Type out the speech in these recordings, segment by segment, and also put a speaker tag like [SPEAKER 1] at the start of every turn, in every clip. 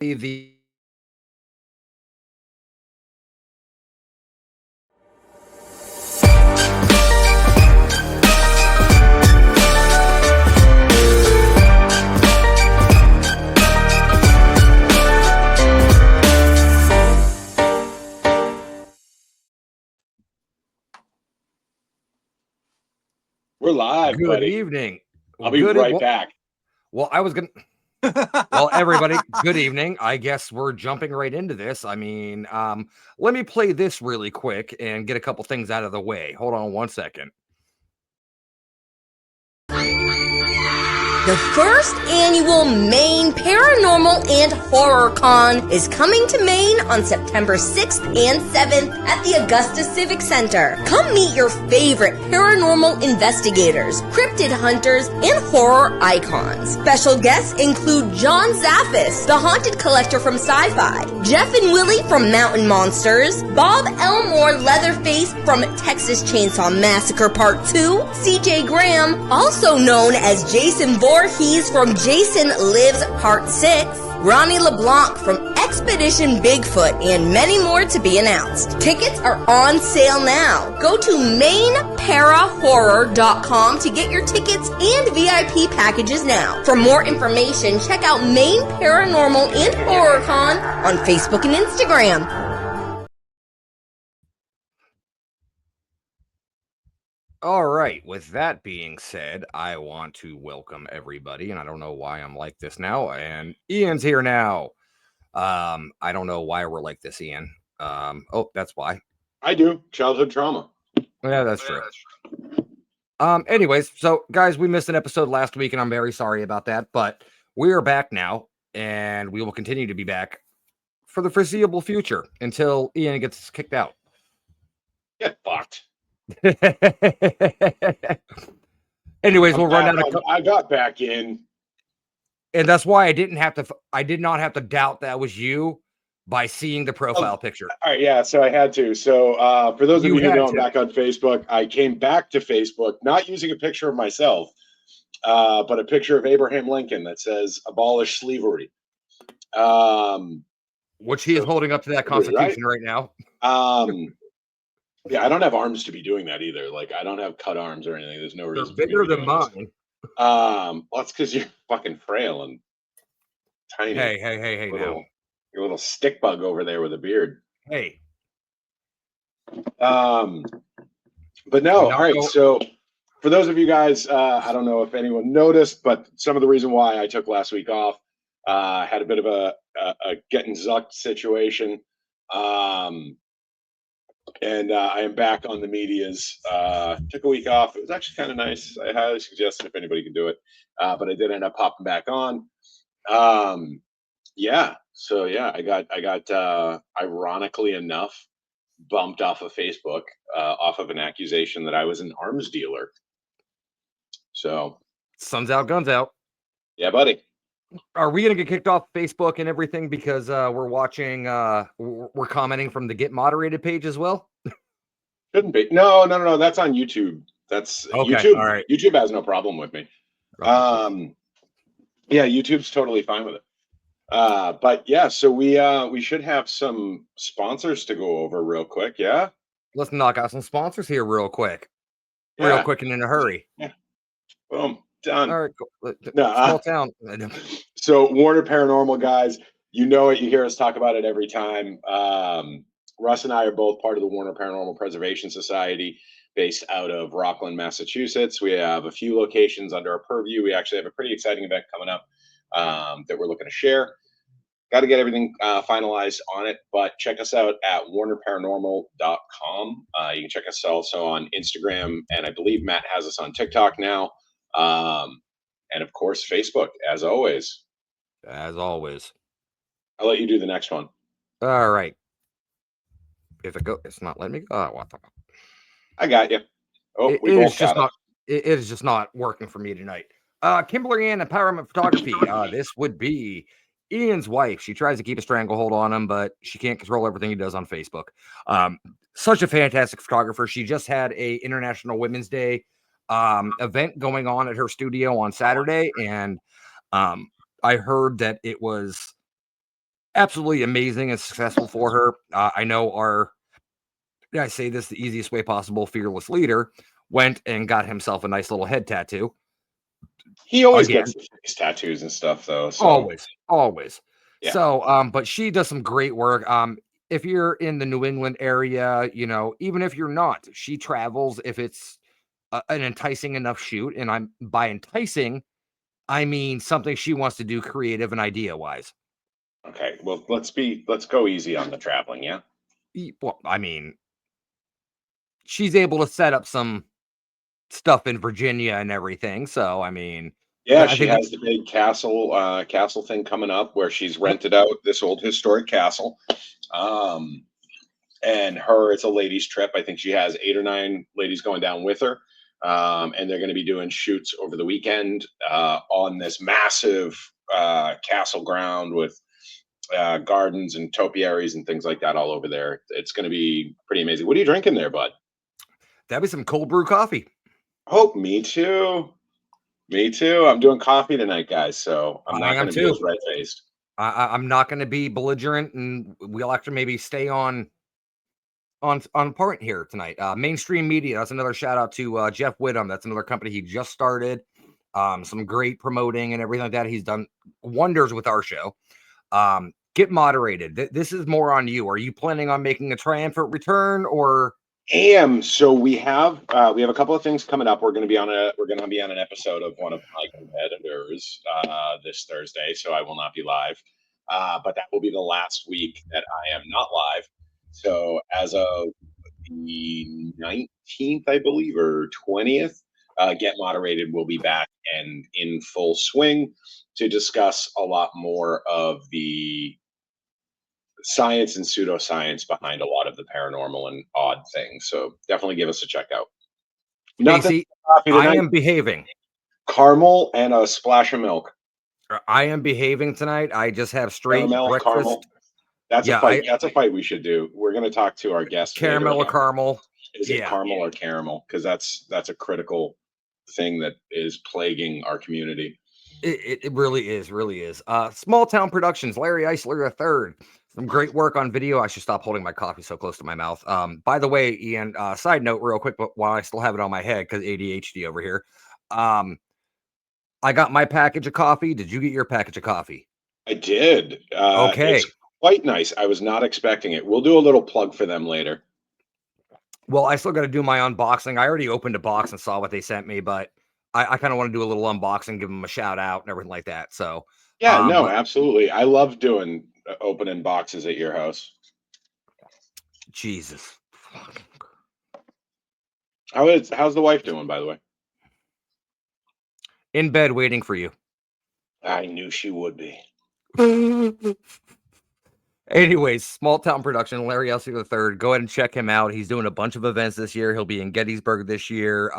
[SPEAKER 1] the
[SPEAKER 2] We're live,
[SPEAKER 1] good
[SPEAKER 2] buddy.
[SPEAKER 1] evening.
[SPEAKER 2] I'll be right back.
[SPEAKER 1] Well, I was gonna. Well, everybody, good evening. I guess we're jumping right into this. I mean, let me play this really quick and get a couple things out of the way. Hold on one second.
[SPEAKER 3] The first annual Maine Paranormal and Horror Con is coming to Maine on September 6th and 7th at the Augusta Civic Center. Come meet your favorite paranormal investigators, cryptid hunters, and horror icons. Special guests include John Zaffis, the haunted collector from Sci-Fi, Jeff and Willie from Mountain Monsters, Bob Elmore Leatherface from Texas Chainsaw Massacre Part 2, CJ Graham, also known as Jason Voorhees from Jason Lives Part 6, Ronnie LeBlanc from Expedition Bigfoot, and many more to be announced. Tickets are on sale now. Go to mainparahorror.com to get your tickets and VIP packages now. For more information, check out Maine Paranormal and Horror Con on Facebook and Instagram.
[SPEAKER 1] All right. With that being said, I want to welcome everybody, and I don't know why I'm like this now. And Ian's here now. I don't know why we're like this, Ian. Oh, that's why.
[SPEAKER 2] I do. Childhood trauma.
[SPEAKER 1] Yeah, that's true. Anyways, so guys, we missed an episode last week, and I'm very sorry about that, but we are back now, and we will continue to be back for the foreseeable future until Ian gets kicked out.
[SPEAKER 2] Get fucked.
[SPEAKER 1] Anyways, we'll run out of.
[SPEAKER 2] I got back in,
[SPEAKER 1] and that's why I did not have to doubt that was you by seeing the profile picture.
[SPEAKER 2] All right, yeah, so I had to. So for those of you who know, I'm back on Facebook. I came back to Facebook not using a picture of myself, but a picture of Abraham Lincoln that says "Abolish slavery,"
[SPEAKER 1] which he is holding up to that Constitution right now.
[SPEAKER 2] Yeah, I don't have arms to be doing that either. Like, I don't have cut arms or anything. There's no reason.
[SPEAKER 1] They're bigger than mine.
[SPEAKER 2] Well, that's because you're fucking frail and tiny.
[SPEAKER 1] Hey, now.
[SPEAKER 2] Your little stick bug over there with a beard.
[SPEAKER 1] Hey.
[SPEAKER 2] But no, all right. So for those of you guys, I don't know if anyone noticed, but some of the reason why I took last week off, had a bit of a getting zucked situation. And I am back on the medias. Took a week off. It was actually kind of nice. I highly suggest it if anybody can do it. But I did end up popping back on. Yeah. So yeah, I got ironically enough bumped off of Facebook off of an accusation that I was an arms dealer. So
[SPEAKER 1] sun's out, guns out.
[SPEAKER 2] Yeah, buddy.
[SPEAKER 1] Are we gonna get kicked off Facebook and everything because we're watching? We're commenting from the Get Moderated page as well.
[SPEAKER 2] Shouldn't be. No. That's on YouTube. That's
[SPEAKER 1] okay,
[SPEAKER 2] YouTube.
[SPEAKER 1] All right.
[SPEAKER 2] YouTube has no problem with me. Yeah, YouTube's totally fine with it. But yeah, so we should have some sponsors to go over real quick. Yeah.
[SPEAKER 1] Let's knock out some sponsors here real quick. Yeah. Real quick and in a hurry.
[SPEAKER 2] Yeah. Boom. Done.
[SPEAKER 1] All right, cool. Small town.
[SPEAKER 2] So Warner Paranormal guys, you know it. You hear us talk about it every time. Russ and I are both part of the Warner Paranormal Preservation Society, based out of Rockland, Massachusetts. We have a few locations under our purview. We actually have a pretty exciting event coming up that we're looking to share. Got to get everything finalized on it, but check us out at warnerparanormal.com. You can check us also on Instagram, and I believe Matt has us on TikTok now. And of course, Facebook, as always.
[SPEAKER 1] As always.
[SPEAKER 2] I'll let you do the next one.
[SPEAKER 1] All right. If it go, it's not letting me go. Oh, what the?
[SPEAKER 2] I got you. Oh,
[SPEAKER 1] it is just not working for me tonight. Kimberly Ann Empowerment Photography. This would be Ian's wife. She tries to keep a stranglehold on him, but she can't control everything he does on Facebook. Such a fantastic photographer. She just had a International Women's Day event going on at her studio on Saturday, and I heard that it was absolutely amazing and successful for her. I know I say this the easiest way possible, fearless leader went and got himself a nice little head tattoo.
[SPEAKER 2] He always
[SPEAKER 1] Again,
[SPEAKER 2] gets his tattoos and stuff, though. So
[SPEAKER 1] always.
[SPEAKER 2] yeah.
[SPEAKER 1] So, but she does some great work. If you're in the New England area, even if you're not, she travels if it's an enticing enough shoot. And I'm by enticing, I mean something she wants to do creative and idea wise.
[SPEAKER 2] Okay. Well, let's go easy on the traveling. Yeah.
[SPEAKER 1] Well, I mean, she's able to set up some stuff in Virginia and everything. So, I mean,
[SPEAKER 2] Yeah,
[SPEAKER 1] I
[SPEAKER 2] she
[SPEAKER 1] think that,
[SPEAKER 2] has the big castle thing coming up where she's
[SPEAKER 1] yep,
[SPEAKER 2] rented out this old historic castle. Um, and it's a ladies' trip. I think she has 8 or 9 ladies going down with her. And they're going to be doing shoots over the weekend on this massive castle ground with gardens and topiaries and things like that all over there. It's going to be pretty amazing. What are you drinking there, bud?
[SPEAKER 1] that'd be some cold brew coffee.
[SPEAKER 2] Oh, me too. Me too. I'm doing coffee tonight, guys. So I'm
[SPEAKER 1] I
[SPEAKER 2] not
[SPEAKER 1] am
[SPEAKER 2] going to be
[SPEAKER 1] too.
[SPEAKER 2] as red faced.
[SPEAKER 1] I'm not going to be belligerent, and we'll have to maybe stay on point here tonight. Mainstream media. That's another shout out to Jeff Whittam. That's another company he just started. Some great promoting and everything like that. He's done wonders with our show. Get moderated. This is more on you. Are you planning on making a triumphant return, or
[SPEAKER 2] So we have a couple of things coming up. We're gonna be on an episode of one of my competitors this Thursday, so I will not be live. But that will be the last week that I am not live. So as of the 19th, I believe, or 20th, Get Moderated will be back and in full swing to discuss a lot more of the science and pseudoscience behind a lot of the paranormal and odd things. So definitely give us a check out. Nothing
[SPEAKER 1] AC?
[SPEAKER 2] coffee
[SPEAKER 1] I
[SPEAKER 2] tonight.
[SPEAKER 1] am behaving.
[SPEAKER 2] Caramel and a splash of milk.
[SPEAKER 1] I am behaving tonight. I just have straight
[SPEAKER 2] Caramel, caramel.
[SPEAKER 1] breakfast.
[SPEAKER 2] That's a
[SPEAKER 1] Yeah,
[SPEAKER 2] fight. That's a fight we should do. We're going to talk to our guest later.
[SPEAKER 1] caramel or caramel.
[SPEAKER 2] Is it
[SPEAKER 1] Yeah,
[SPEAKER 2] caramel or caramel? Because that's a critical thing that is plaguing our community.
[SPEAKER 1] it really is, really is. Small Town Productions, Larry Eisler III. Some great work on video. I should stop holding my coffee so close to my mouth. By the way, Ian, side note real quick, but while I still have it on my head because ADHD over here. Um, I got my package of coffee. Did you get your package of coffee?
[SPEAKER 2] I did.
[SPEAKER 1] Okay.
[SPEAKER 2] It's quite nice. I was not expecting it. We'll do a little plug for them later.
[SPEAKER 1] Well, I still got to do my unboxing. I already opened a box and saw what they sent me, but I kind of want to do a little unboxing, give them a shout out and everything like that. So,
[SPEAKER 2] Yeah, no,
[SPEAKER 1] but
[SPEAKER 2] absolutely. I love doing opening boxes at your house.
[SPEAKER 1] Jesus.
[SPEAKER 2] How's the wife doing, by the way?
[SPEAKER 1] In bed waiting for you.
[SPEAKER 2] I knew she would be.
[SPEAKER 1] Anyways, Small Town Production, Larry Elsie III. Go ahead and check him out. He's doing a bunch of events this year. He'll be in Gettysburg this year.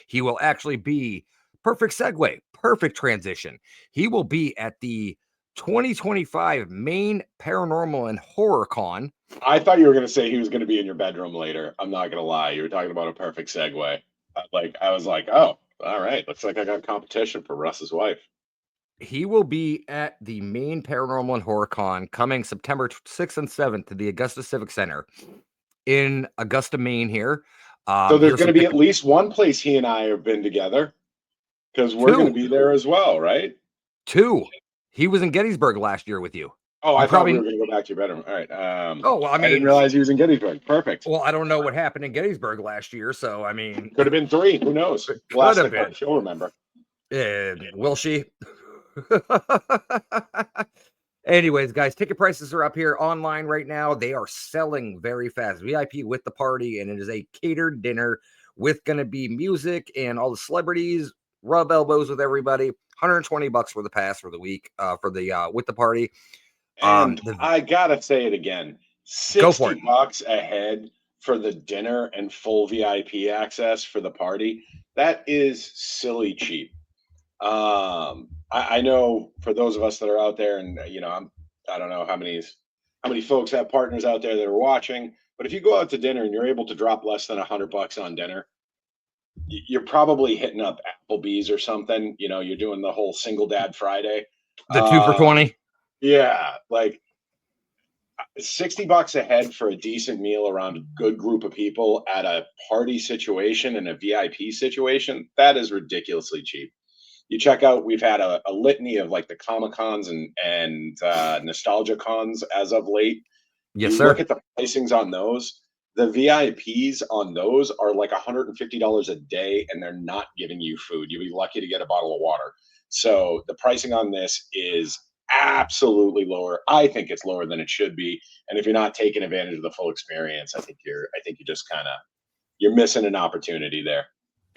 [SPEAKER 1] He will actually be perfect segue, perfect transition. He will be at the 2025 Maine Paranormal and Horror Con.
[SPEAKER 2] I thought you were going to say he was going to be in your bedroom later. I'm not going to lie. You were talking about a perfect segue. I was like, oh, all right. Looks like I got competition for Russ's wife.
[SPEAKER 1] He will be at the Maine Paranormal and Horror Con coming September 6th and 7th to the Augusta Civic Center in Augusta, Maine here.
[SPEAKER 2] So there's going to be at least one place he and I have been together because we're going to be there as well, right?
[SPEAKER 1] 2. He was in Gettysburg last year with you.
[SPEAKER 2] Oh, I thought we were going to go back to your bedroom. All right.
[SPEAKER 1] Oh, well, I
[SPEAKER 2] didn't realize he was in Gettysburg. Perfect.
[SPEAKER 1] Well, I don't know what happened in Gettysburg last year, so I mean,
[SPEAKER 2] could have been 3. Who knows?
[SPEAKER 1] Could have been.
[SPEAKER 2] She'll remember.
[SPEAKER 1] Will she? Anyways, guys, ticket prices are up here online right now. They are selling very fast. VIP with the party, and it is a catered dinner with going to be music and all the celebrities. Rub elbows with everybody. $120 for the pass for the week for the with the party.
[SPEAKER 2] And I gotta say it again: $60 a head for the dinner and full VIP access for the party. That is silly cheap. I know for those of us that are out there, and I don't know how many folks have partners out there that are watching, but if you go out to dinner and you're able to drop less than $100 on dinner, you're probably hitting up Applebee's or something. You're doing the whole single dad Friday.
[SPEAKER 1] The 2 for $20.
[SPEAKER 2] Yeah, like $60 a head for a decent meal around a good group of people at a party situation and a VIP situation, that is ridiculously cheap. You check out, we've had a litany of like the Comic Cons and Nostalgia Cons as of late.
[SPEAKER 1] Yes,
[SPEAKER 2] You
[SPEAKER 1] sir.
[SPEAKER 2] look at the pricings on those, the VIPs on those are like $150 a day, and they're not giving you food. You'll be lucky to get a bottle of water. So the pricing on this is absolutely lower. I think it's lower than it should be. And if you're not taking advantage of the full experience, I think you just kind of you're missing an opportunity there.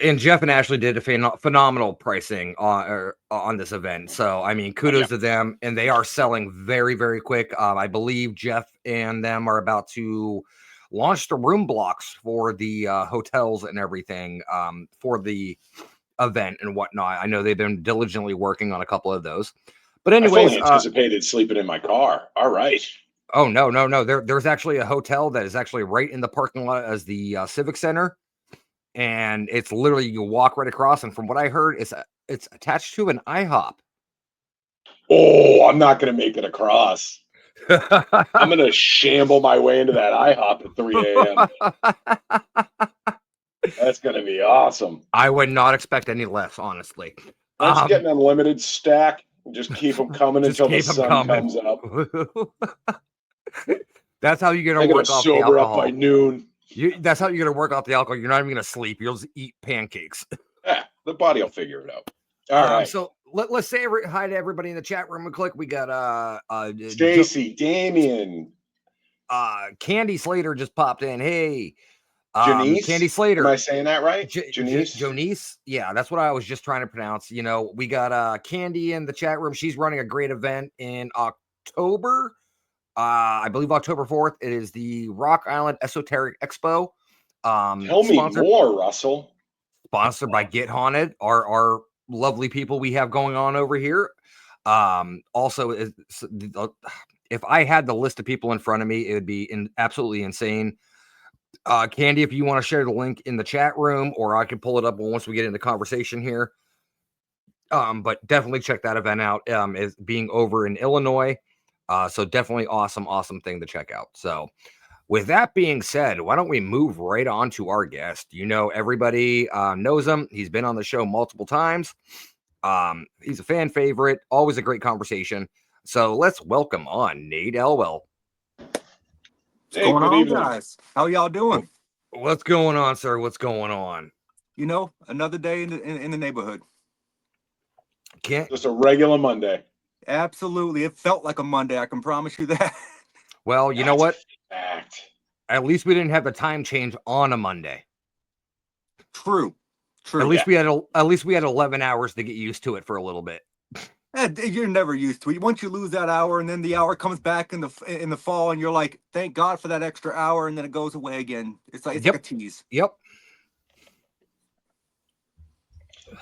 [SPEAKER 1] And Jeff and Ashley did a phenomenal pricing on this event. So, I mean, kudos to them. And they are selling very, very quick. I believe Jeff and them are about to launch the room blocks for the hotels and everything for the event and whatnot. I know they've been diligently working on a couple of those. But anyways,
[SPEAKER 2] I fully anticipated sleeping in my car. All right.
[SPEAKER 1] Oh, no. There's actually a hotel that is actually right in the parking lot as the Civic Center. And it's literally, you walk right across. And from what I heard, it's attached to an IHOP.
[SPEAKER 2] Oh, I'm not going to make it across. I'm going to shamble my way into that IHOP at 3 a.m. That's going to be awesome.
[SPEAKER 1] I would not expect any less, honestly.
[SPEAKER 2] I'm just getting an unlimited stack. Just keep them coming until the sun comes up.
[SPEAKER 1] That's how you're going to work off the
[SPEAKER 2] sober
[SPEAKER 1] alcohol.
[SPEAKER 2] up by noon.
[SPEAKER 1] That's how you're going to work off the alcohol. You're not even going to sleep. You'll just eat pancakes.
[SPEAKER 2] Yeah, the body will figure it out. All right.
[SPEAKER 1] So let's say hi to everybody in the chat room real quick. We got
[SPEAKER 2] Stacy, Damien,
[SPEAKER 1] Candy Slater just popped in. Hey,
[SPEAKER 2] Janice,
[SPEAKER 1] Candy Slater.
[SPEAKER 2] Am I saying that right?
[SPEAKER 1] Janice. Yeah, that's what I was just trying to pronounce. You know, we got Candy in the chat room. She's running a great event in October. I believe October 4th. It is the Rock Island Esoteric Expo.
[SPEAKER 2] Tell me more, Russell.
[SPEAKER 1] Sponsored by Get Haunted, our lovely people we have going on over here. Also, if I had the list of people in front of me, it would be absolutely insane. Candy, if you want to share the link in the chat room, or I can pull it up once we get into conversation here. But definitely check that event out. Is being over in Illinois. So definitely awesome thing to check out. So with that being said, why don't we move right on to our guest? You know, everybody knows him. He's been on the show multiple times. He's a fan favorite, always a great conversation. So let's welcome on Nate Elwell.
[SPEAKER 2] Hey, good evening,
[SPEAKER 4] guys. How y'all doing?
[SPEAKER 1] What's going on, sir? What's going on?
[SPEAKER 4] You know, another day in the neighborhood.
[SPEAKER 2] Just a regular Monday.
[SPEAKER 4] Absolutely. It felt like a Monday. I can promise you that.
[SPEAKER 1] Well, you know what?
[SPEAKER 2] Fact.
[SPEAKER 1] At least we didn't have the time change on a Monday.
[SPEAKER 4] True.
[SPEAKER 1] At least we had 11 hours to get used to it for a little bit.
[SPEAKER 4] You're never used to it. Once you lose that hour, and then the hour comes back in the fall, and you're like, "Thank God for that extra hour," and then it goes away again. It's like a tease.
[SPEAKER 1] Yep.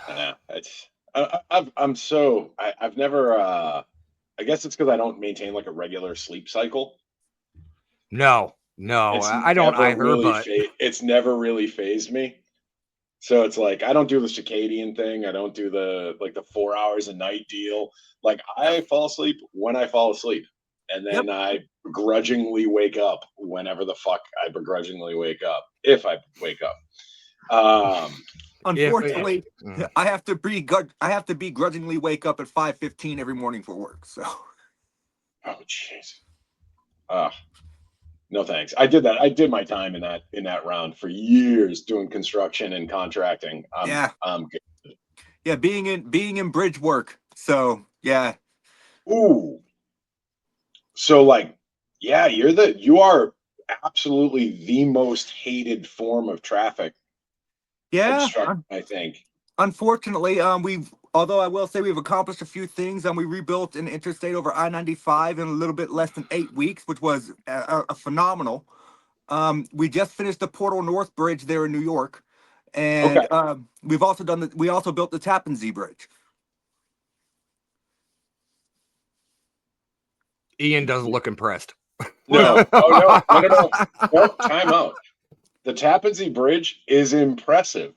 [SPEAKER 2] I know. I've never. I guess it's because I don't maintain like a regular sleep cycle.
[SPEAKER 1] No, I don't either.
[SPEAKER 2] Really
[SPEAKER 1] but
[SPEAKER 2] it's never really phased me. So it's like I don't do the circadian thing. I don't do the 4 hours a night deal. Like I fall asleep when I fall asleep, and then I begrudgingly wake up whenever the fuck I begrudgingly wake up, if I wake up.
[SPEAKER 4] Unfortunately, I have to begrudgingly wake up at 5:15 every morning for work. So,
[SPEAKER 2] oh jeez. No thanks. I did that. I did my time in that round for years doing construction and contracting. I'm good.
[SPEAKER 4] Yeah, being in bridge work. So yeah.
[SPEAKER 2] Ooh. So like, yeah, you are absolutely the most hated form of traffic.
[SPEAKER 4] Yeah,
[SPEAKER 2] I think.
[SPEAKER 4] Unfortunately, although I will say we've accomplished a few things. We rebuilt an interstate over I-95 in a little bit less than 8 weeks, which was a phenomenal. We just finished the Portal North Bridge there in New York, and we also built the Tappan Zee Bridge.
[SPEAKER 1] Ian doesn't look impressed.
[SPEAKER 2] No. No, time out. The Tappan Zee Bridge is impressive.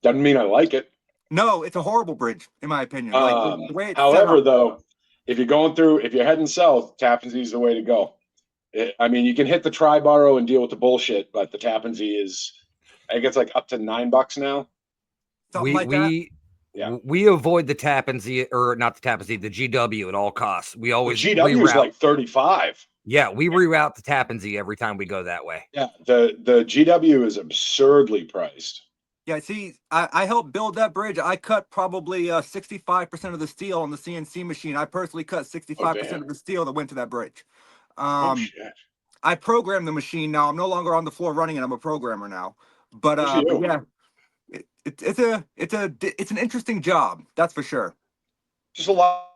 [SPEAKER 2] Doesn't mean I like it.
[SPEAKER 4] No, it's a horrible bridge, in my opinion.
[SPEAKER 2] However, though, if you're heading south, Tappan Zee is the way to go. I mean, you can hit the tri-borough and deal with the bullshit, but the Tappan Zee is, I think it's like up to $9 now.
[SPEAKER 4] Something
[SPEAKER 1] we
[SPEAKER 4] like that.
[SPEAKER 2] Yeah.
[SPEAKER 1] we avoid the Tappan Zee, or not the Tappan Zee, the GW at all costs. We
[SPEAKER 2] The
[SPEAKER 1] always
[SPEAKER 2] GW is
[SPEAKER 1] reroute.
[SPEAKER 2] like 35.
[SPEAKER 1] Yeah, we reroute the Tappan Zee every time we go that way.
[SPEAKER 2] Yeah, the GW is absurdly priced.
[SPEAKER 4] Yeah, see, I helped build that bridge. I cut probably 65% of the steel on the CNC machine. I personally cut 65% of the steel that went to that bridge.
[SPEAKER 2] Oh shit.
[SPEAKER 4] I programmed the machine now. I'm no longer on the floor running it. I'm a programmer now. But
[SPEAKER 2] Good for you.
[SPEAKER 4] yeah, it's an interesting job. That's for sure.
[SPEAKER 2] Just a lot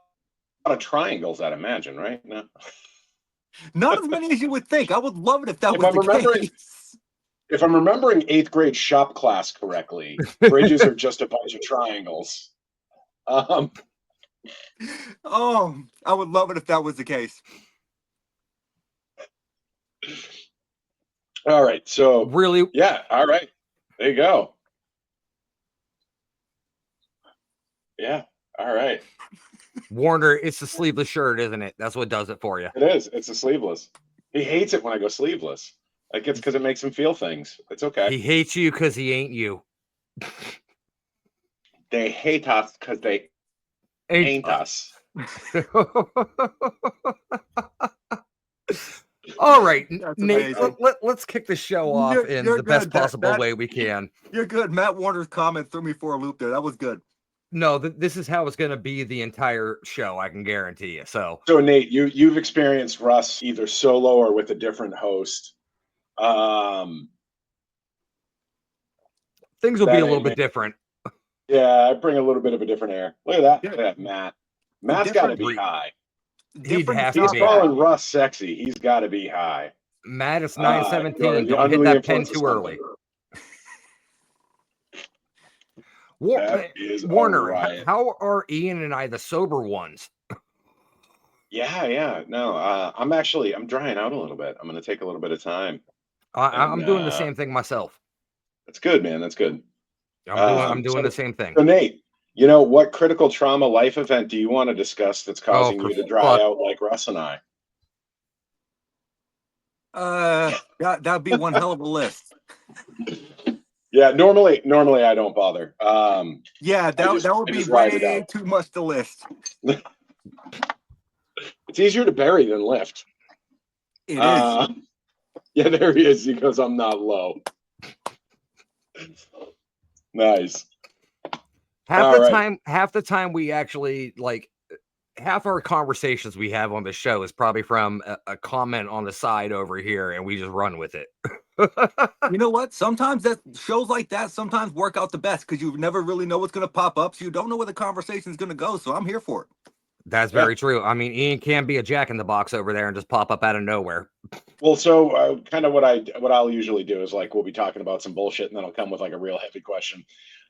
[SPEAKER 2] of triangles, I'd imagine, right? No.
[SPEAKER 4] Not as many as you would think. I would love it if that
[SPEAKER 2] If
[SPEAKER 4] was
[SPEAKER 2] I'm
[SPEAKER 4] the
[SPEAKER 2] remembering-
[SPEAKER 4] case.
[SPEAKER 2] If I'm remembering 8th grade shop class correctly, bridges are just a bunch of triangles.
[SPEAKER 4] Oh, I would love it if that was the case.
[SPEAKER 2] All right, so
[SPEAKER 1] Really,
[SPEAKER 2] yeah, all right, there you go. Yeah, all right,
[SPEAKER 1] Warner, it's the sleeveless shirt, isn't it? That's what does it for you.
[SPEAKER 2] it is. It's a sleeveless. He hates it when I go sleeveless. Like it's because it makes him feel things. It's okay.
[SPEAKER 1] He hates you because he ain't you.
[SPEAKER 2] They hate us because they ain't us.
[SPEAKER 1] All right,
[SPEAKER 4] That's
[SPEAKER 1] Nate,
[SPEAKER 4] amazing.
[SPEAKER 1] let's kick the show off in
[SPEAKER 4] You're
[SPEAKER 1] the best
[SPEAKER 4] good. That-
[SPEAKER 1] possible
[SPEAKER 4] that-
[SPEAKER 1] way we can.
[SPEAKER 4] You're good. Matt Warner's comment threw me for a loop there. That was good.
[SPEAKER 1] No, this is how it's going to be the entire show. I can guarantee you. So
[SPEAKER 2] Nate, you've experienced Russ either solo or with a different host.
[SPEAKER 1] things will be
[SPEAKER 2] that
[SPEAKER 1] a little
[SPEAKER 2] ain't
[SPEAKER 1] bit
[SPEAKER 2] me.
[SPEAKER 1] different.
[SPEAKER 2] Yeah, I bring a little bit of a different air. Look at that.
[SPEAKER 4] Yeah.
[SPEAKER 2] Look at that, Matt. Matt's got to be
[SPEAKER 1] Different-
[SPEAKER 2] high.
[SPEAKER 4] Different
[SPEAKER 1] have to
[SPEAKER 2] He's
[SPEAKER 1] be.
[SPEAKER 2] calling Russ sexy. He's got to be high.
[SPEAKER 1] Matt, it's
[SPEAKER 2] Or
[SPEAKER 1] 9:17.
[SPEAKER 2] the
[SPEAKER 1] Don't hit
[SPEAKER 2] under the
[SPEAKER 1] that pen
[SPEAKER 2] influence of
[SPEAKER 1] too early.
[SPEAKER 2] something. That is
[SPEAKER 1] Warner,
[SPEAKER 2] a riot.
[SPEAKER 1] how are Ian and I the sober ones?
[SPEAKER 2] Yeah. No, I'm drying out a little bit. I'm going to take a little bit of time.
[SPEAKER 1] I'm doing the same thing myself.
[SPEAKER 2] That's good, man. That's good.
[SPEAKER 1] I'm doing
[SPEAKER 2] so-
[SPEAKER 1] the same thing.
[SPEAKER 2] So Nate, what critical trauma life event do you want to discuss that's causing
[SPEAKER 1] for
[SPEAKER 2] you to dry
[SPEAKER 1] fuck-
[SPEAKER 2] out like Russ and I?
[SPEAKER 4] That'd be one hell of a list.
[SPEAKER 2] Yeah, normally I don't bother.
[SPEAKER 4] Yeah, that would
[SPEAKER 2] I
[SPEAKER 4] be
[SPEAKER 2] just ride it
[SPEAKER 4] way
[SPEAKER 2] out.
[SPEAKER 4] too much to list.
[SPEAKER 2] It's easier to bury than lift.
[SPEAKER 4] It is.
[SPEAKER 2] Yeah, there he is. He goes, I'm not low. Nice.
[SPEAKER 1] Half the time we actually half our conversations we have on the show is probably from a comment on the side over here, and we just run with it.
[SPEAKER 4] You know what? Sometimes shows like that sometimes work out the best because you never really know what's going to pop up. So you don't know where the conversation is going to go. So I'm here for it.
[SPEAKER 1] That's very true. I mean, Ian can be a jack in the box over there and just pop up out of nowhere.
[SPEAKER 2] Well, so kind of what I'll usually do is we'll be talking about some bullshit, and then I'll come with a real heavy question.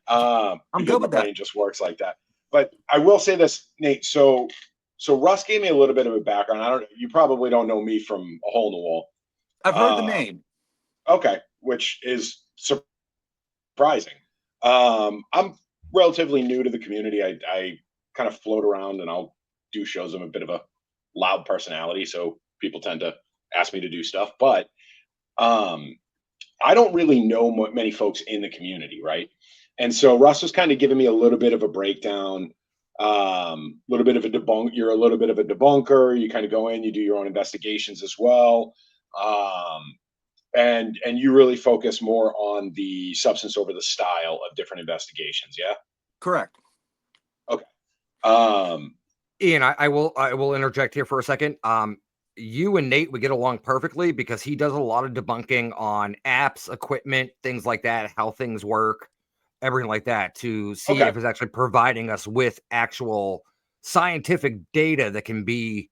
[SPEAKER 4] I'm good with
[SPEAKER 2] my
[SPEAKER 4] that.
[SPEAKER 2] brain just works like that. But I will say this, Nate. So Russ gave me a little bit of a background. You probably don't know me from a hole in the wall.
[SPEAKER 4] I've heard the name.
[SPEAKER 2] Okay, which is surprising. I'm relatively new to the community. I kind of float around and I'll do shows. I'm a bit of a loud personality, so people tend to ask me to do stuff. But I don't really know many folks in the community, right? And so Russ was kind of giving me a little bit of a breakdown, little bit of a debunk. You're a little bit of a debunker. You kind of go in, you do your own investigations as well. And you really focus more on the substance over the style of different investigations. Yeah.
[SPEAKER 4] Correct.
[SPEAKER 2] Okay.
[SPEAKER 1] Ian, I will interject here for a second. You and Nate would get along perfectly because he does a lot of debunking on apps, equipment, things like that, how things work, everything like that, to see if it's actually providing us with actual scientific data that can be.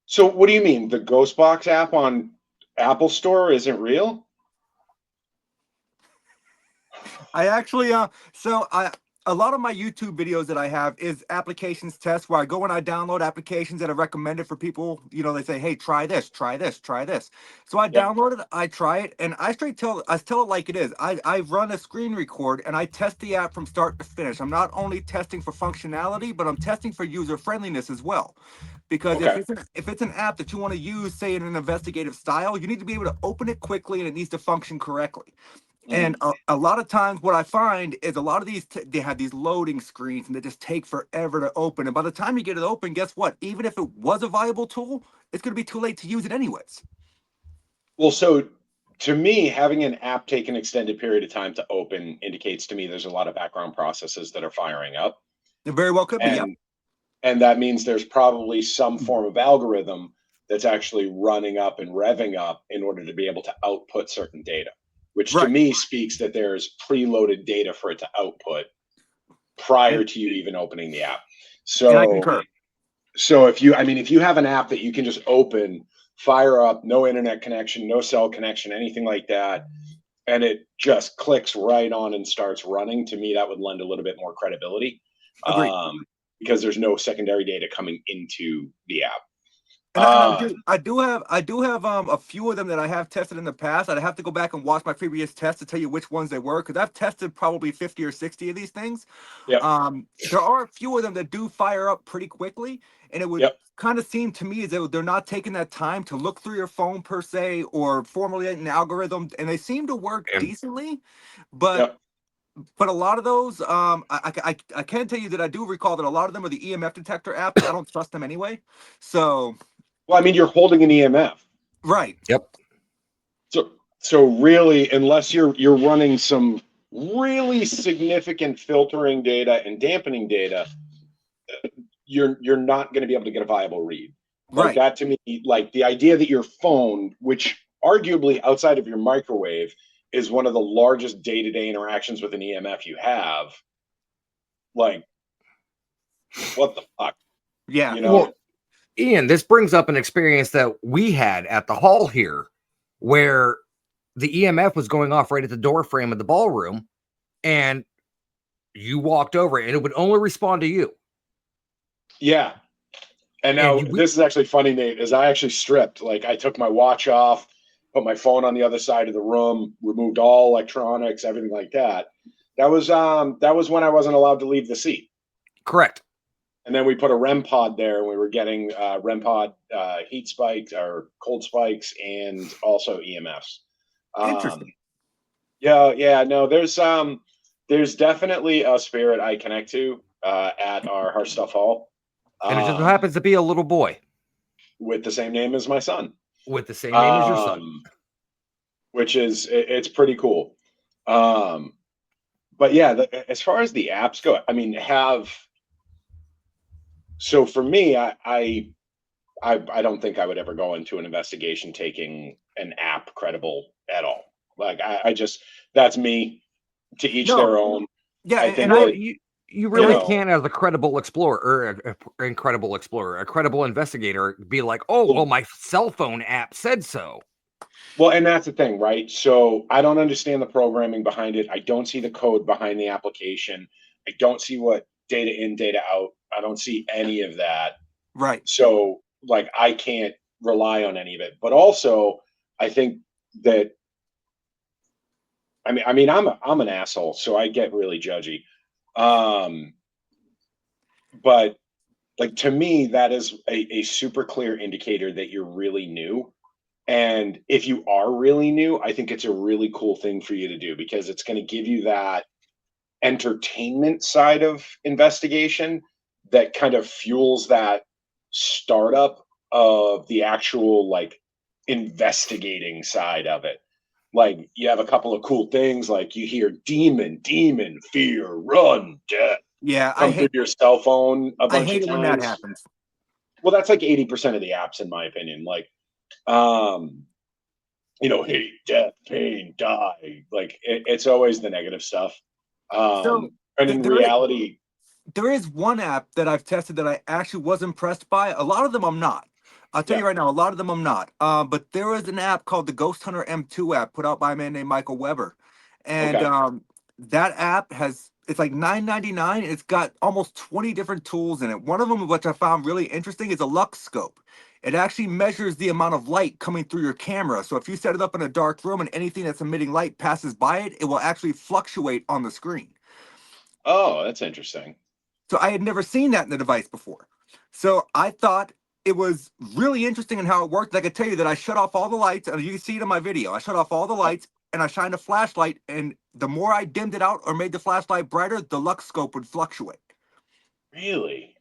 [SPEAKER 2] So what do you mean? The Ghostbox app on Apple Store isn't real?
[SPEAKER 4] I actually, a lot of my YouTube videos that I have is applications tests where I go and I download applications that are recommended for people. They say, hey, try this, try this, try this. So I download it, I try it, and I tell it like it is. I run a screen record and I test the app from start to finish. I'm not only testing for functionality, but I'm testing for user friendliness as well. Because
[SPEAKER 2] Okay.
[SPEAKER 4] if it's an app that you want to use, say in an investigative style, you need to be able to open it quickly and it needs to function correctly. And a lot of times, what I find is a lot of these they have these loading screens and they just take forever to open. And by the time you get it open, guess what? Even if it was a viable tool, it's going to be too late to use it anyways.
[SPEAKER 2] Well, so to me, having an app take an extended period of time to open indicates to me there's a lot of background processes that are firing up.
[SPEAKER 4] It very well could be. Yep.
[SPEAKER 2] And that means there's probably some form of algorithm that's actually running up and revving up in order to be able to output certain data, which to
[SPEAKER 4] Right.
[SPEAKER 2] me speaks that there's preloaded data for it to output prior to you even opening the app.
[SPEAKER 4] And I
[SPEAKER 2] So,
[SPEAKER 4] concur.
[SPEAKER 2] so if you have an app that you can just open, fire up, no internet connection, no cell connection, anything like that, and it just clicks right on and starts running, to me, that would lend a little bit more credibility.
[SPEAKER 4] Agreed.
[SPEAKER 2] Because there's no secondary data coming into the app.
[SPEAKER 4] And I do have a few of them that I have tested in the past. I'd have to go back and watch my previous tests to tell you which ones they were, because I've tested probably 50 or 60 of these things.
[SPEAKER 2] Yep.
[SPEAKER 4] There are a few of them that do fire up pretty quickly, and it would
[SPEAKER 2] Yep.
[SPEAKER 4] kind of seem to me as though they're not taking that time to look through your phone per se or formulate an algorithm, and they seem to work
[SPEAKER 1] And
[SPEAKER 4] decently, but
[SPEAKER 2] Yep.
[SPEAKER 4] a lot of those, I can tell you that I do recall that a lot of them are the EMF detector apps. I don't trust them anyway. So,
[SPEAKER 2] Well, I mean, you're holding an EMF.
[SPEAKER 4] right.
[SPEAKER 1] yep.
[SPEAKER 2] So really, unless you're running some really significant filtering data and dampening data, you're not going to be able to get a viable read. Like
[SPEAKER 4] Right.
[SPEAKER 2] that to me, like the idea that your phone, which arguably outside of your microwave is one of the largest day-to-day interactions with an EMF you have, like what the fuck?
[SPEAKER 4] Yeah.
[SPEAKER 2] You know?
[SPEAKER 1] Well, Ian, this brings up an experience that we had at the hall here where the EMF was going off right at the door frame of the ballroom, and you walked over and it would only respond to you.
[SPEAKER 2] Yeah. And now
[SPEAKER 1] And
[SPEAKER 2] this is actually funny, Nate, is I actually stripped. Like I took my watch off, put my phone on the other side of the room, removed all electronics, everything like that. That was when I wasn't allowed to leave the seat.
[SPEAKER 1] correct.
[SPEAKER 2] And then we put a REM pod there, and we were getting REM pod heat spikes or cold spikes, and also EMFs.
[SPEAKER 4] Interesting.
[SPEAKER 2] Yeah. No, there's definitely a spirit I connect to at our stuff hall.
[SPEAKER 1] And it just so happens to be a little boy
[SPEAKER 2] With the same name as my son.
[SPEAKER 1] with the same name as your son.
[SPEAKER 2] Which is it's pretty cool. But yeah, as far as the apps go, I mean, so for me, I don't think I would ever go into an investigation taking an app credible at all. Like I just that's me. To each
[SPEAKER 4] No.
[SPEAKER 2] their own.
[SPEAKER 4] Yeah.
[SPEAKER 2] I think
[SPEAKER 1] Well,
[SPEAKER 2] that,
[SPEAKER 1] you really
[SPEAKER 2] know-
[SPEAKER 1] can't, as a credible explorer or a incredible explorer, a credible investigator, be like, oh, well, my cell phone app said so.
[SPEAKER 2] Well, and that's the thing, right? So I don't understand the programming behind it. I don't see the code behind the application. I don't see what data in, data out. I don't see any of that.
[SPEAKER 4] Right.
[SPEAKER 2] So like I can't rely on any of it. But also, I think that I mean I'm an asshole, so I get really judgy. But like to me, that is a super clear indicator that you're really new. And if you are really new, I think it's a really cool thing for you to do because it's going to give you that entertainment side of investigation that kind of fuels that startup of the actual like investigating side of it. Like you have a couple of cool things, like you hear demon, fear, run, death
[SPEAKER 4] Yeah.
[SPEAKER 2] come through your cell phone a
[SPEAKER 4] I
[SPEAKER 2] bunch
[SPEAKER 4] hate
[SPEAKER 2] of
[SPEAKER 4] it when that
[SPEAKER 2] times.
[SPEAKER 4] happens.
[SPEAKER 2] Well, that's like 80% of the apps, in my opinion. Like, hate, death, pain, die. Like it's always the negative stuff.
[SPEAKER 4] So
[SPEAKER 2] And in reality,
[SPEAKER 4] there is one app that I've tested that I actually was impressed by. A lot of them I'm not. I'll tell you right now, a lot of them I'm not. But there is an app called the Ghost Hunter M2 app put out by a man named Michael Weber. And
[SPEAKER 2] Okay.
[SPEAKER 4] that app it's like $9.99. It's got almost 20 different tools in it. One of them, which I found really interesting, is a lux scope. It actually measures the amount of light coming through your camera. So if you set it up in a dark room and anything that's emitting light passes by it, it will actually fluctuate on the screen.
[SPEAKER 2] Oh, that's interesting.
[SPEAKER 4] So I had never seen that in the device before. So I thought it was really interesting in how it worked. I could tell you that I shut off all the lights, and you can see it in my video. I shut off all the lights, and I shined a flashlight, and the more I dimmed it out or made the flashlight brighter, the lux scope would fluctuate.
[SPEAKER 2] Really?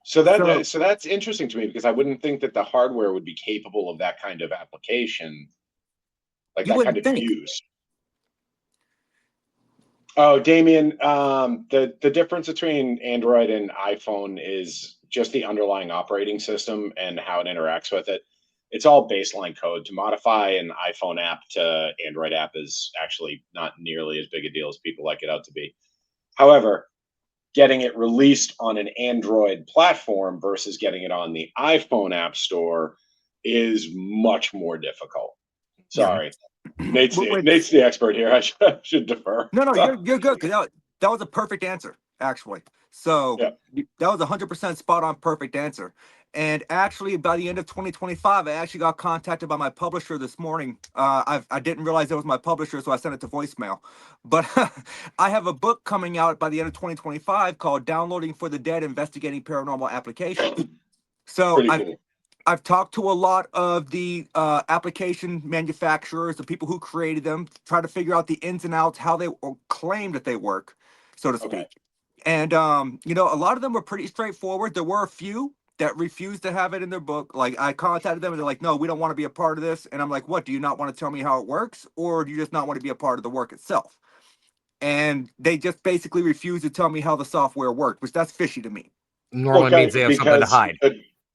[SPEAKER 2] So that's interesting to me, because I wouldn't think that the hardware would be capable of that kind of application, like
[SPEAKER 4] You
[SPEAKER 2] that kind
[SPEAKER 4] wouldn't
[SPEAKER 2] of
[SPEAKER 4] think.
[SPEAKER 2] use. Oh, Damien, the difference between Android and iPhone is just the underlying operating system and how it interacts with it. It's all baseline code. To modify an iPhone app to Android app is actually not nearly as big a deal as people like it out to be. However, getting it released on an Android platform versus getting it on the iPhone App Store is much more difficult.
[SPEAKER 4] Yeah.
[SPEAKER 2] Sorry. Nate's the,
[SPEAKER 4] Which,
[SPEAKER 2] Nate's the expert here. I should defer.
[SPEAKER 4] no, you're good, because that was a perfect answer, actually. So
[SPEAKER 2] Yeah.
[SPEAKER 4] that was 100% spot on, perfect answer. And actually, by the end of 2025, I actually got contacted by my publisher this morning. I didn't realize it was my publisher, so I sent it to voicemail. But I have a book coming out by the end of 2025 called "Downloading for the Dead: Investigating Paranormal Applications." So
[SPEAKER 2] Pretty cool.
[SPEAKER 4] I've talked to a lot of the application manufacturers, the people who created them, try to figure out the ins and outs, how they claim that they work, so to
[SPEAKER 2] Okay.
[SPEAKER 4] speak. And a lot of them were pretty straightforward. There were a few that refused to have it in their book. Like, I contacted them and they're like, "No, we don't want to be a part of this." And I'm like, "What? Do you not want to tell me how it works, or do you just not want to be a part of the work itself?" And they just basically refused to tell me how the software worked, which that's fishy to me.
[SPEAKER 1] Normally means they have something to
[SPEAKER 2] Because
[SPEAKER 1] hide.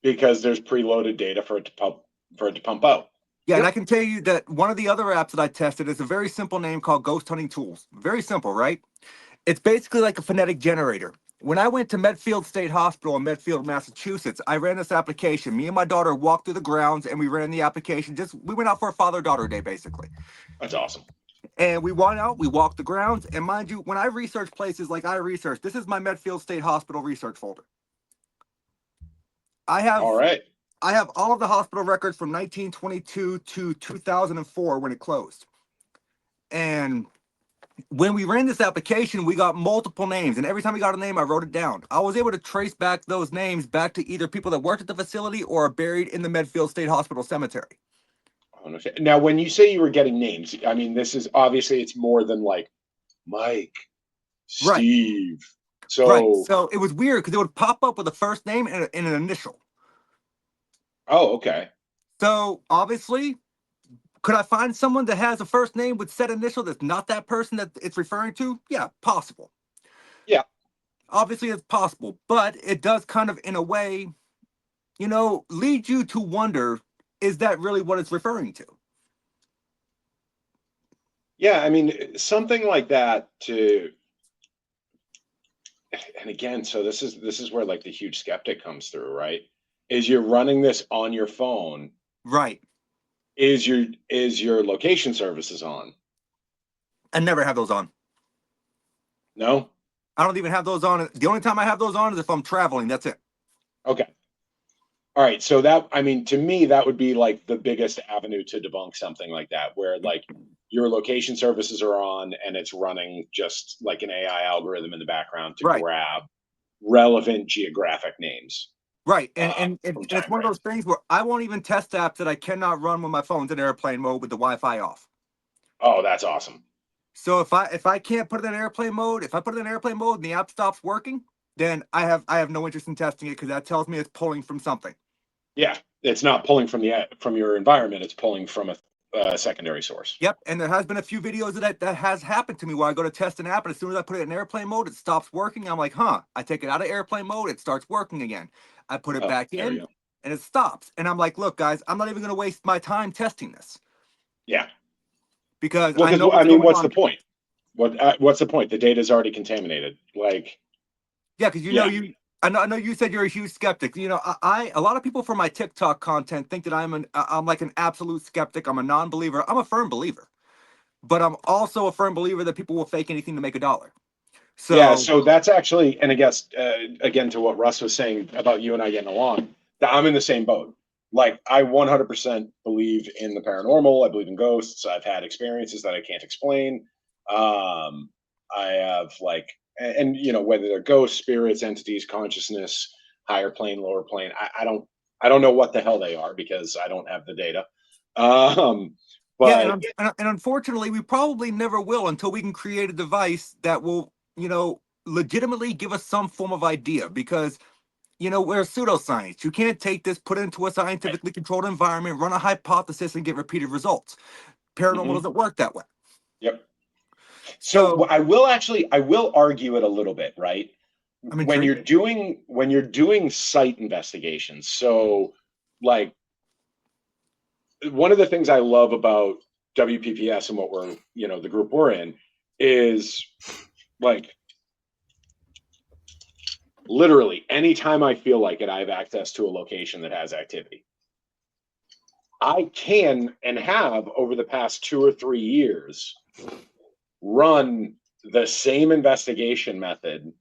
[SPEAKER 2] because there's preloaded data for it to pump out.
[SPEAKER 4] Yeah, and
[SPEAKER 1] Yep.
[SPEAKER 4] I can tell you that one of the other apps that I tested is a very simple name called Ghost Hunting Tools. Very simple, right? It's basically like a phonetic generator. When I went to Medfield State Hospital in Medfield, Massachusetts, I ran this application. Me and my daughter walked through the grounds and we ran the application. We went out for a father-daughter day, basically.
[SPEAKER 2] That's awesome.
[SPEAKER 4] And we went out, we walked the grounds. And mind you, when I research places like I research, this is my Medfield State Hospital research folder. I have
[SPEAKER 2] All right.
[SPEAKER 4] I have all of the hospital records from 1922 to 2004 when it closed. And when we ran this application, we got multiple names. And every time we got a name, I wrote it down. I was able to trace back those names back to either people that worked at the facility or are buried in the Medfield State Hospital cemetery.
[SPEAKER 2] Now, when you say you were getting names, I mean, this is obviously, it's more than like Mike,
[SPEAKER 4] Right.
[SPEAKER 2] Steve.
[SPEAKER 4] Right.
[SPEAKER 2] So,
[SPEAKER 4] So it was weird because it would pop up with a first name and an initial.
[SPEAKER 2] oh, okay.
[SPEAKER 4] So obviously, could I find someone that has a first name with said initial that's not that person that it's referring to? Yeah, possible.
[SPEAKER 2] Yeah.
[SPEAKER 4] Obviously, it's possible, but it does kind of, in a way, lead you to wonder, is that really what it's referring to?
[SPEAKER 2] Yeah, I mean, something like that and again, so this is where like the huge skeptic comes through, right? Is you're running this on your phone,
[SPEAKER 4] Right.
[SPEAKER 2] is your location services on?
[SPEAKER 4] I never have those on.
[SPEAKER 2] No?
[SPEAKER 4] I don't even have those on. The only time I have those on is if I'm traveling. That's it.
[SPEAKER 2] Okay. All right. So that, I mean, to me, that would be like the biggest avenue to debunk something like that, where like your location services are on and it's running just like an AI algorithm in the background to
[SPEAKER 4] Right.
[SPEAKER 2] grab relevant geographic names
[SPEAKER 4] Right. And
[SPEAKER 2] from
[SPEAKER 4] it's
[SPEAKER 2] time
[SPEAKER 4] one of
[SPEAKER 2] frames.
[SPEAKER 4] those things where I won't even test apps that I cannot run when my phone's in airplane mode with the Wi-Fi off.
[SPEAKER 2] Oh, that's awesome.
[SPEAKER 4] So if I can't put it in airplane mode, if I put it in airplane mode and the app stops working, then I have no interest in testing it because that tells me it's pulling from something.
[SPEAKER 2] Yeah. It's not pulling from your environment. It's pulling from a secondary source.
[SPEAKER 4] Yep, and there has been a few videos of that has happened to me where I go to test an app, and as soon as I put it in airplane mode, it stops working. I'm like, huh. I take it out of airplane mode, it starts working again. I put it
[SPEAKER 2] Oh,
[SPEAKER 4] back
[SPEAKER 2] there we
[SPEAKER 4] in,
[SPEAKER 2] go.
[SPEAKER 4] and it stops. And I'm like, look, guys, I'm not even going to waste my time testing this
[SPEAKER 2] Yeah.
[SPEAKER 4] because
[SPEAKER 2] Well,
[SPEAKER 4] I
[SPEAKER 2] because
[SPEAKER 4] know
[SPEAKER 2] I
[SPEAKER 4] what's
[SPEAKER 2] mean,
[SPEAKER 4] going
[SPEAKER 2] what's the
[SPEAKER 4] on.
[SPEAKER 2] point? What's the point? The data's already contaminated. Like,
[SPEAKER 4] Yeah, because
[SPEAKER 2] yeah.
[SPEAKER 4] I know you said you're a huge skeptic. A lot of people from my TikTok content think that I'm like an absolute skeptic. I'm a non-believer. I'm a firm believer, but I'm also a firm believer that people will fake anything to make a dollar.
[SPEAKER 2] Yeah,
[SPEAKER 4] So
[SPEAKER 2] so that's actually, and I guess again to what Russ was saying about you and I getting along, that I'm in the same boat. Like I 100% believe in the paranormal. I believe in ghosts. I've had experiences that I can't explain. I have like, and whether they're ghosts, spirits, entities, consciousness, higher plane, lower plane. I don't know what the hell they are because I don't have the data. Um,
[SPEAKER 4] Yeah,
[SPEAKER 2] but
[SPEAKER 4] and unfortunately, we probably never will until we can create a device that will, legitimately give us some form of idea. Because we're pseudoscience. You can't take this, put it into a scientifically controlled environment, run a hypothesis, and get repeated results. Paranormal
[SPEAKER 2] mhm,
[SPEAKER 4] doesn't work that way.
[SPEAKER 2] yep. So
[SPEAKER 4] So
[SPEAKER 2] I will argue it a little bit, right?
[SPEAKER 4] I'm intrigued.
[SPEAKER 2] When you're doing site investigations, so like one of the things I love about WPPS and what we're, the group we're in is like literally anytime I feel like it, I have access to a location that has activity. I can and have over the past 2 or 3 years run the same investigation method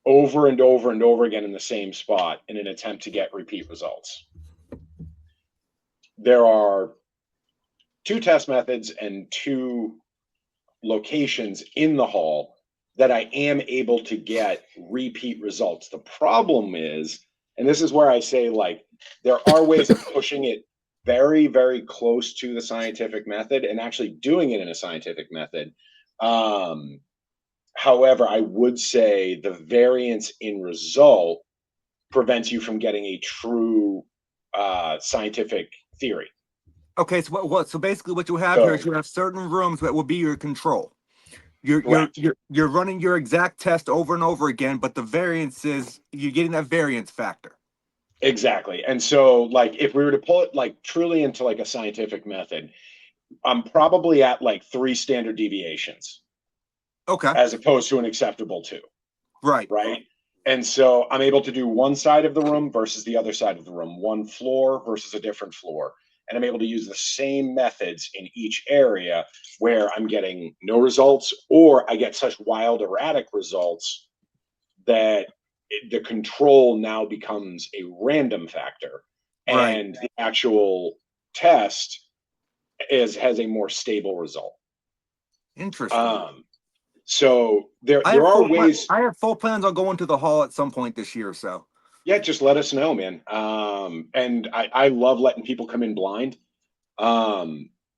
[SPEAKER 2] over and over and over again in the same spot in an attempt to get repeat results. There are 2 test methods and 2 locations in the hall that I am able to get repeat results. The problem is, and this is where I say, like, there are ways of pushing it very, very close to the scientific method and actually doing it in a scientific method. However, I would say the variance in result prevents you from getting a true scientific theory.
[SPEAKER 4] Okay, so so basically what you have here is
[SPEAKER 2] So,
[SPEAKER 4] you have certain rooms that will be your control. You're you're
[SPEAKER 2] correct.
[SPEAKER 4] you're you're running your exact test over and over again, but the variance is you're getting that variance factor.
[SPEAKER 2] Exactly. And so, like, if we were to pull it like truly into like a scientific method, I'm probably at like 3 standard deviations
[SPEAKER 4] Okay,
[SPEAKER 2] as opposed to an acceptable 2,
[SPEAKER 4] right,
[SPEAKER 2] right? And so I'm able to do one side of the room versus the other side of the room, one floor versus a different floor. And I'm able to use the same methods in each area where I'm getting no results or I get such wild, erratic results that the control now becomes a random factor
[SPEAKER 4] right.
[SPEAKER 2] and the actual test has a more stable result.
[SPEAKER 4] Interesting.
[SPEAKER 2] Um, so there are ways.
[SPEAKER 4] I have full plans on going to the hall at some point this year. So
[SPEAKER 2] Yeah, just let us know, man. And I love letting people come in blind,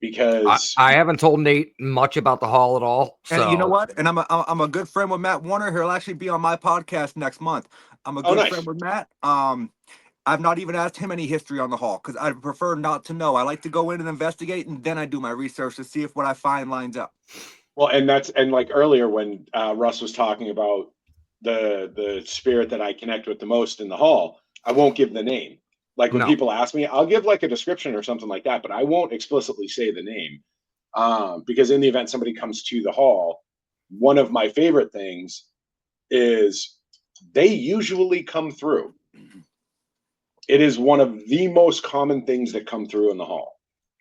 [SPEAKER 2] because
[SPEAKER 1] I haven't told Nate much about the hall at all.
[SPEAKER 4] and you know
[SPEAKER 1] So
[SPEAKER 4] what? And I'm a good friend with Matt Warner. He'll actually be on my podcast next month. I'm a
[SPEAKER 2] oh,
[SPEAKER 4] good friend
[SPEAKER 2] nice.
[SPEAKER 4] with Matt. I've not even asked him any history on the hall because I prefer not to know. I like to go in and investigate, and then I do my research to see if what I find lines up.
[SPEAKER 2] Well, and like earlier when Russ was talking about the spirit that I connect with the most in the hall, I won't give the name. Like when
[SPEAKER 1] no.
[SPEAKER 2] people ask me, I'll give like a description or something like that, but I won't explicitly say the name, because in the event somebody comes to the hall, one of my favorite things is they usually come through. It is one of the most common things that come through in the hall,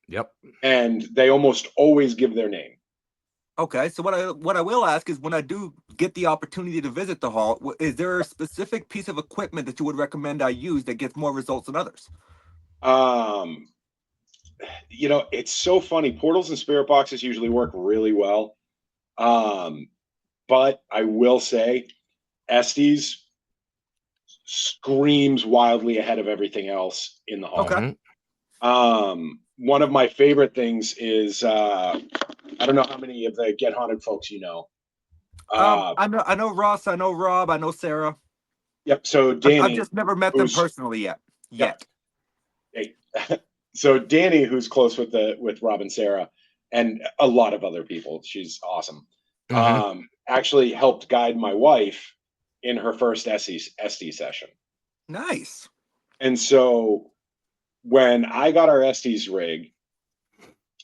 [SPEAKER 1] Yep.
[SPEAKER 2] and they almost always give their name.
[SPEAKER 4] Okay, so what I will ask is when I do get the opportunity to visit the hall, is there a specific piece of equipment that you would recommend I use that gets more results than others?
[SPEAKER 2] Um, it's so funny. Portals and spirit boxes usually work really well. Um, but I will say Estes screams wildly ahead of everything else in the hall.
[SPEAKER 4] Okay.
[SPEAKER 1] Mhm.
[SPEAKER 2] One of my favorite things is I don't know how many of the Get Haunted folks you know. Uh,
[SPEAKER 4] I know Russ, I know Rob, I know Sarah.
[SPEAKER 2] yep. So
[SPEAKER 4] I've
[SPEAKER 2] Danny,
[SPEAKER 4] just never met them
[SPEAKER 2] who's
[SPEAKER 4] personally yet.
[SPEAKER 2] yep.
[SPEAKER 4] Yet.
[SPEAKER 2] Hey. So Danny, who's close with Rob and Sarah, and a lot of other people, she's awesome.
[SPEAKER 1] Mhm.
[SPEAKER 2] Actually helped guide my wife in her first SD session.
[SPEAKER 4] Nice.
[SPEAKER 2] And so when I got our Estes rig,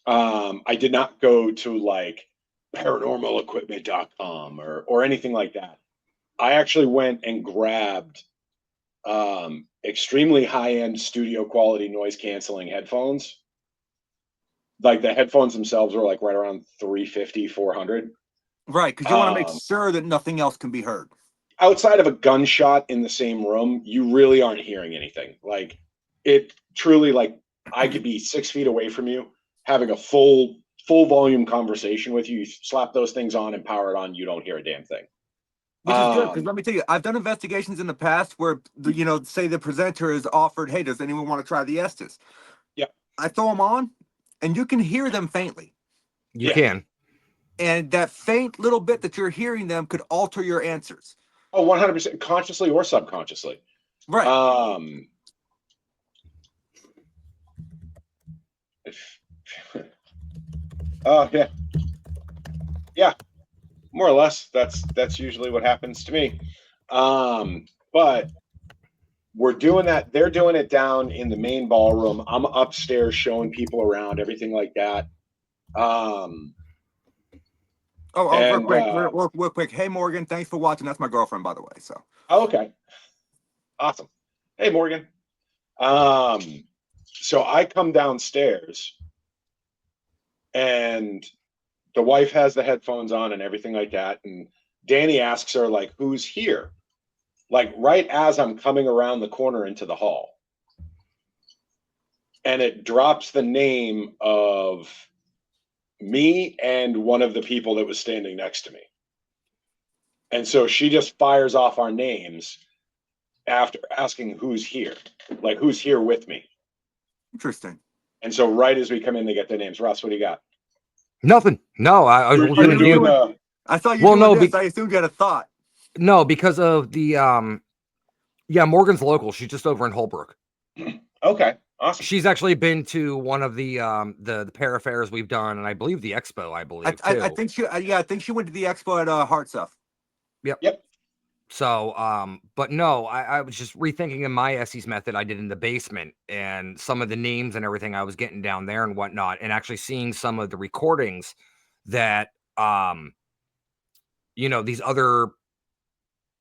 [SPEAKER 2] I did not go to like paranormalequipment.com or anything like that. I actually went and grabbed extremely high-end studio quality noise canceling headphones. Like the headphones themselves are like right around 350, 400.
[SPEAKER 4] Right, because you want to make
[SPEAKER 2] Um,
[SPEAKER 4] sure that nothing else can be heard.
[SPEAKER 2] outside of a gunshot in the same room, you really aren't hearing anything. Like it truly, like I could be 6 feet away from you, having a full volume conversation with you. You slap those things on and power it on, you don't hear a damn thing.
[SPEAKER 4] Which is good, because let me tell you, I've done investigations in the past where, say the presenter is offered, hey, does anyone want to try the Estes?
[SPEAKER 2] Yeah.
[SPEAKER 4] I throw them on, and you can hear them faintly.
[SPEAKER 1] You can.
[SPEAKER 4] And that faint little bit that you're hearing them could alter your answers.
[SPEAKER 2] Oh, 100%, consciously or subconsciously.
[SPEAKER 4] Right.
[SPEAKER 2] Oh, yeah. Yeah. More or less. That's usually what happens to me. But we're doing that. They're doing it down in the main ballroom. I'm upstairs showing people around, everything like that.
[SPEAKER 4] Real quick. Hey, Morgan, thanks for watching. That's my girlfriend, by the way. So.
[SPEAKER 2] Okay. Awesome. Hey, Morgan. So I come downstairs, and the wife has the headphones on and everything like that. And Danny asks her, like, who's here? Like, right as I'm coming around the corner into the hall. And it drops the name of me and one of the people that was standing next to me. And so she just fires off our names after asking who's here, like who's here with me.
[SPEAKER 4] Interesting.
[SPEAKER 2] And so right as we come in, they get their names. Russ, what do you got?
[SPEAKER 1] Nothing. No, I was
[SPEAKER 2] You're doing the...
[SPEAKER 4] I thought you were doing this. I assumed you had a thought.
[SPEAKER 1] No, because of the Morgan's local. She's just over in Holbrook.
[SPEAKER 2] Okay, awesome.
[SPEAKER 1] She's actually been to one of the para fairs we've done, and I believe the expo. I
[SPEAKER 4] think she went to the expo at Heart Stuff.
[SPEAKER 2] Yep.
[SPEAKER 1] So, but no, I was just rethinking of my Estes method I did in the basement, and some of the names and everything I was getting down there and whatnot, and actually seeing some of the recordings that these other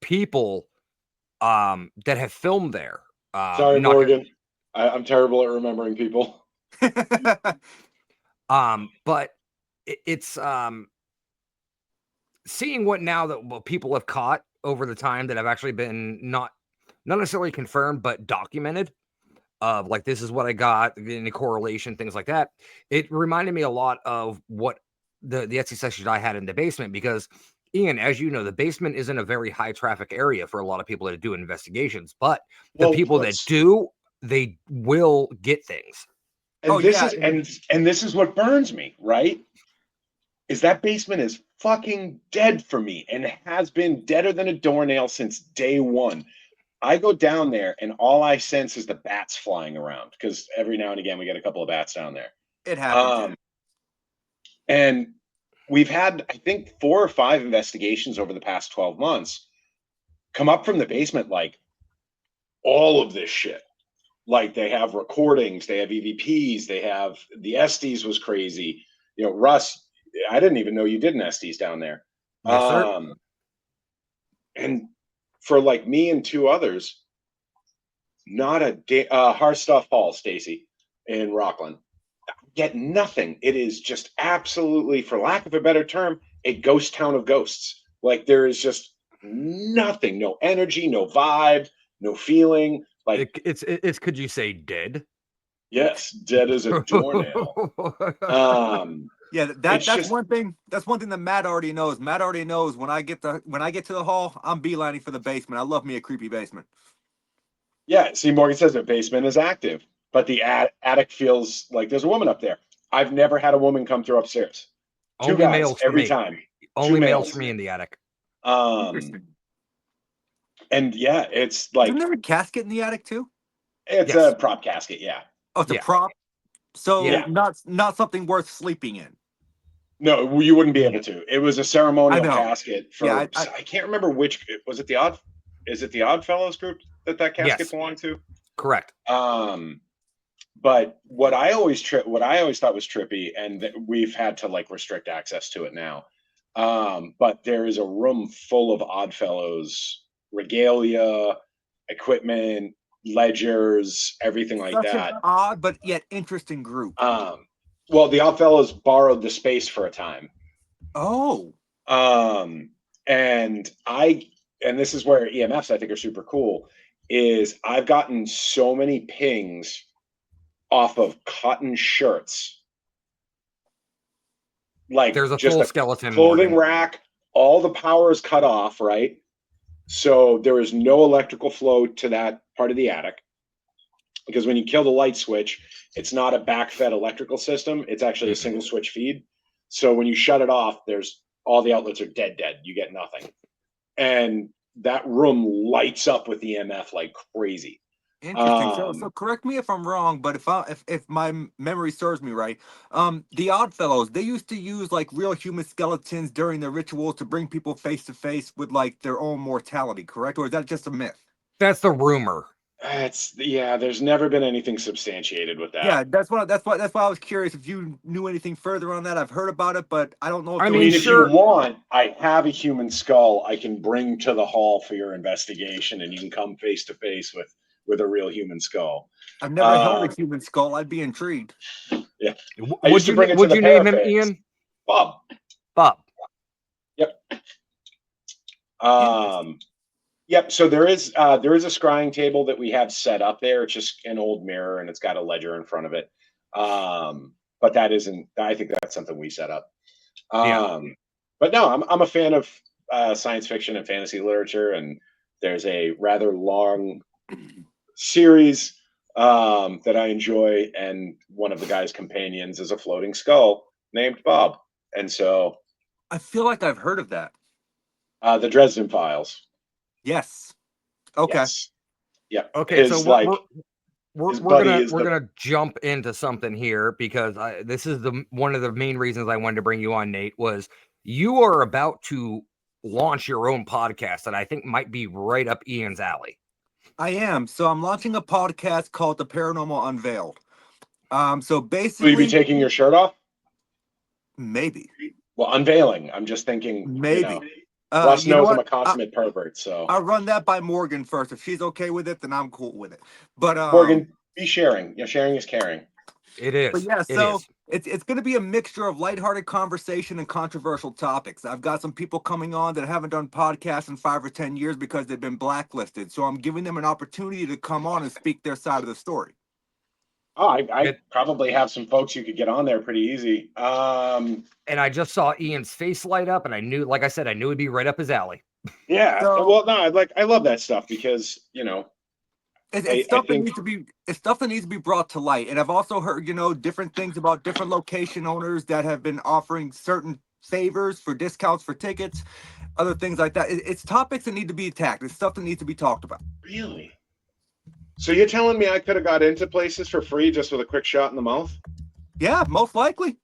[SPEAKER 1] people that have filmed there.
[SPEAKER 2] Sorry, Morgan. I'm terrible at remembering people.
[SPEAKER 1] But it's seeing what people have caught over the time that have actually been not necessarily confirmed, but documented of like, this is what I got, any correlation, things like that. It reminded me a lot of what the Etsy session I had in the basement, because Ian, as you know, the basement isn't a very high traffic area for a lot of people that do investigations, but the people that do, they will get things.
[SPEAKER 2] And this is what burns me, right? Is that basement is fucking dead for me, and has been deader than a doornail since day one. I go down there and all I sense is the bats flying around, because every now and again we get a couple of bats down there.
[SPEAKER 4] It happens.
[SPEAKER 2] And we've had, I think, 4 or 5 investigations over the past 12 months come up from the basement, like all of this shit. Like, they have recordings, they have EVPs, they have the Estes was crazy. Russ, I didn't even know you did an Estes down there.
[SPEAKER 1] Yes, sir.
[SPEAKER 2] And for like me and 2 others, not a Harstuff Hall, Stacy, in Rockland, get nothing. It is just absolutely, for lack of a better term, a ghost town of ghosts. Like, there is just nothing, no energy, no vibe, no feeling. Like,
[SPEAKER 1] it's could you say dead?
[SPEAKER 2] Yes, dead as a doornail.
[SPEAKER 4] Yeah, that's one thing. That's one thing that Matt already knows. Matt already knows when I get to the hall, I'm beelining for the basement. I love me a creepy basement.
[SPEAKER 2] Yeah, see, Morgan says the basement is active, but the attic feels like there's a woman up there. I've never had a woman come through upstairs.
[SPEAKER 1] Only
[SPEAKER 2] 2 guys
[SPEAKER 1] males
[SPEAKER 2] every
[SPEAKER 1] for me.
[SPEAKER 2] time.
[SPEAKER 1] Only males for me in the attic.
[SPEAKER 2] And yeah, it's like,
[SPEAKER 4] isn't there a casket in the attic too?
[SPEAKER 2] It's a prop casket, yeah.
[SPEAKER 4] Oh, it's a prop. So not something worth sleeping in.
[SPEAKER 2] No, you wouldn't be able to. It was a ceremonial casket for.
[SPEAKER 4] Yeah,
[SPEAKER 2] I can't remember which. Was it the Odd? Is it the Odd Fellows group that casket belonged to?
[SPEAKER 1] Correct.
[SPEAKER 2] But what I always thought was trippy, and that we've had to like restrict access to it now. But there is a room full of Oddfellows regalia, equipment, ledgers, everything like that.
[SPEAKER 4] An odd but yet interesting group.
[SPEAKER 2] Well, the Oddfellows borrowed the space for a time.
[SPEAKER 4] Oh.
[SPEAKER 2] And this is where EMFs I think are super cool, is I've gotten so many pings off of cotton shirts. Like,
[SPEAKER 1] there's a
[SPEAKER 2] just
[SPEAKER 1] full skeleton
[SPEAKER 2] clothing rack, all the power is cut off, right? So there is no electrical flow to that part of the attic because when you kill the light switch, it's not a backfed electrical system. It's actually a
[SPEAKER 1] Mhm.
[SPEAKER 2] single switch feed. So when you shut it off, there's all the outlets are dead. You get nothing. And that room lights up with EMF like crazy.
[SPEAKER 4] Interesting. So correct me if I'm wrong, but if my memory serves me right, the Oddfellows, they used to use like real human skeletons during their rituals to bring people face to face with like their own mortality, correct? Or is that just a myth?
[SPEAKER 1] That's the rumor.
[SPEAKER 2] There's never been anything substantiated with that.
[SPEAKER 4] Yeah, that's why I was curious if you knew anything further on that. I've heard about it, but I don't know if
[SPEAKER 1] I
[SPEAKER 2] I
[SPEAKER 1] mean,
[SPEAKER 2] mean, if
[SPEAKER 1] sure.
[SPEAKER 2] you want, I have a human skull I can bring to the hall for your investigation, and you can come face to face with a real human skull.
[SPEAKER 4] I've never held a human skull. I'd be intrigued.
[SPEAKER 2] Yeah, I used to bring it to
[SPEAKER 1] Would
[SPEAKER 2] the
[SPEAKER 1] you name him
[SPEAKER 2] parapets.
[SPEAKER 1] Ian?
[SPEAKER 2] Bob.
[SPEAKER 1] Bob.
[SPEAKER 2] Yep.
[SPEAKER 4] Interesting.
[SPEAKER 2] Yep. So there is a scrying table that we have set up there. It's just an old mirror and it's got a ledger in front of it. But that isn't. I think that's something we set up.
[SPEAKER 1] Yeah.
[SPEAKER 2] But no, I'm a fan of science fiction and fantasy literature, and there's a rather long series that I enjoy, and one of the guy's companions is a floating skull named Bob, and so
[SPEAKER 4] I feel like I've heard of that.
[SPEAKER 2] the Dresden Files.
[SPEAKER 4] Yes. Okay.
[SPEAKER 2] Yes. Yep.
[SPEAKER 1] Okay,
[SPEAKER 2] His
[SPEAKER 1] so
[SPEAKER 2] like
[SPEAKER 1] we're
[SPEAKER 2] his buddy
[SPEAKER 1] gonna
[SPEAKER 2] is
[SPEAKER 1] we're
[SPEAKER 2] the
[SPEAKER 1] gonna jump into something here because this is the one of the main reasons I wanted to bring you on, Nate. Was you are about to launch your own podcast that I think might be right up Ian's alley.
[SPEAKER 4] I am. So I'm launching a podcast called The Paranormal Unveiled. So
[SPEAKER 2] Will you be
[SPEAKER 4] basically,
[SPEAKER 2] taking your shirt off?
[SPEAKER 4] maybe.
[SPEAKER 2] Well, unveiling. I'm just thinking,
[SPEAKER 4] Maybe.
[SPEAKER 2] Russ
[SPEAKER 4] You know
[SPEAKER 2] knows I'm
[SPEAKER 4] what?
[SPEAKER 2] a consummate pervert, so
[SPEAKER 4] I'll run that by Morgan first. If she's okay with it, then I'm cool with it. But
[SPEAKER 2] Morgan, be sharing. Yeah, sharing is caring.
[SPEAKER 1] It is.
[SPEAKER 4] yeah,
[SPEAKER 1] It
[SPEAKER 4] so
[SPEAKER 1] is.
[SPEAKER 4] it's going to be a mixture of lighthearted conversation and controversial topics. I've got some people coming on that haven't done podcasts in 5 or 10 years because they've been blacklisted. So I'm giving them an opportunity to come on and speak their side of the story.
[SPEAKER 2] Oh, I probably have some folks you could get on there pretty easy.
[SPEAKER 1] And I just saw Ian's face light up, and I knew, like I said, I knew it'd be right up his alley.
[SPEAKER 2] Yeah.
[SPEAKER 4] So-
[SPEAKER 2] Well, no, I love that stuff because
[SPEAKER 4] It's stuff that needs to be brought to light. And I've also heard, different things about different location owners that have been offering certain favors for discounts for tickets, other things like that. It's topics that need to be attacked. It's stuff that needs to be talked about.
[SPEAKER 2] Really. So you're telling me I could have got into places for free just with a quick shot in the mouth?
[SPEAKER 4] Yeah, most likely.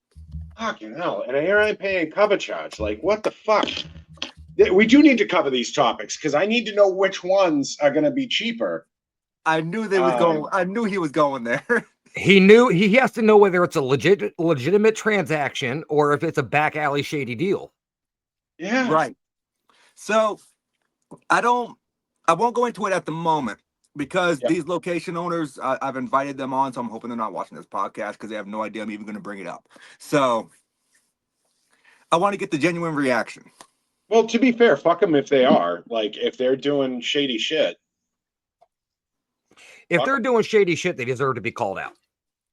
[SPEAKER 2] Fucking hell! And here I'm paying cover charge. Like, what the fuck? We do need to cover these topics because I need to know which ones are going to be cheaper.
[SPEAKER 4] I knew they was going. I knew he was going there.
[SPEAKER 1] He has to know whether it's a legitimate transaction or if it's a back alley shady deal.
[SPEAKER 2] Yeah.
[SPEAKER 4] Right. So I won't go into it at the moment because these location owners, I've invited them on, so I'm hoping they're not watching this podcast because they have no idea I'm even going to bring it up. So I want to get the genuine reaction.
[SPEAKER 2] Well, to be fair, fuck them if they are. Like, if they're doing shady shit.
[SPEAKER 1] If they're doing shady shit, they deserve to be called out.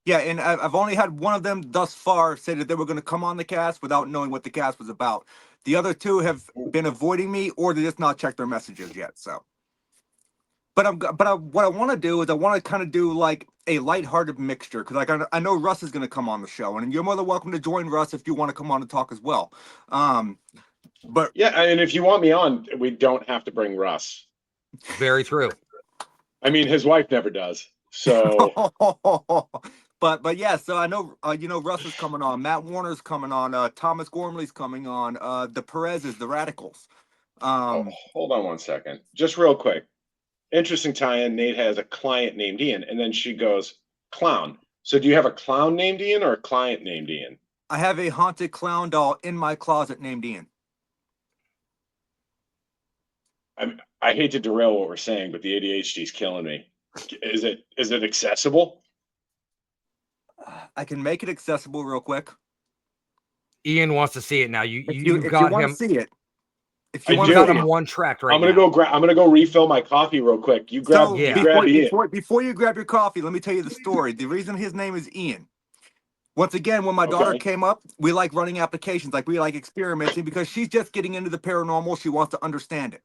[SPEAKER 4] Yeah, and I've only had one of them thus far say that they were going to come on the cast without knowing what the cast was about. The other two have been avoiding me, or they just not checked their messages yet. So, what I want to do is I want to kind of do like a lighthearted mixture because like I know Russ is going to come on the show, and you're more than welcome to join Russ if you want to come on and talk as well. But
[SPEAKER 2] yeah, and if you want me on, we don't have to bring Russ.
[SPEAKER 1] Very true.
[SPEAKER 2] I mean, his wife never does. So,
[SPEAKER 4] but yeah. So I know Russ is coming on. Matt Warner's coming on. Thomas Gormley's coming on. The Perez's, the Radicals.
[SPEAKER 2] Hold on one second, just real quick. Interesting tie-in. Nate has a client named Ian, and then she goes clown. So, do you have a clown named Ian or a client named Ian?
[SPEAKER 4] I have a haunted clown doll in my closet named Ian.
[SPEAKER 2] I hate to derail what we're saying, but the ADHD is killing me. Is it accessible?
[SPEAKER 4] I can make it accessible real quick.
[SPEAKER 1] Ian wants to see it now.
[SPEAKER 4] If
[SPEAKER 1] you
[SPEAKER 4] you
[SPEAKER 1] got
[SPEAKER 4] want
[SPEAKER 1] him.
[SPEAKER 4] to see it, if you
[SPEAKER 2] I
[SPEAKER 4] want
[SPEAKER 2] do.
[SPEAKER 4] to
[SPEAKER 1] Got
[SPEAKER 4] see
[SPEAKER 1] him
[SPEAKER 4] it.
[SPEAKER 1] one tracked right
[SPEAKER 2] I'm gonna
[SPEAKER 1] now.
[SPEAKER 2] I'm gonna go refill my coffee real quick. You grab,
[SPEAKER 4] So
[SPEAKER 1] Yeah.
[SPEAKER 2] you grab Ian.
[SPEAKER 4] before you grab your coffee, let me tell you the story. The reason his name is Ian. Once again, when my daughter
[SPEAKER 2] Okay.
[SPEAKER 4] came up, we like running applications, like we like experimenting because she's just getting into the paranormal. She wants to understand it.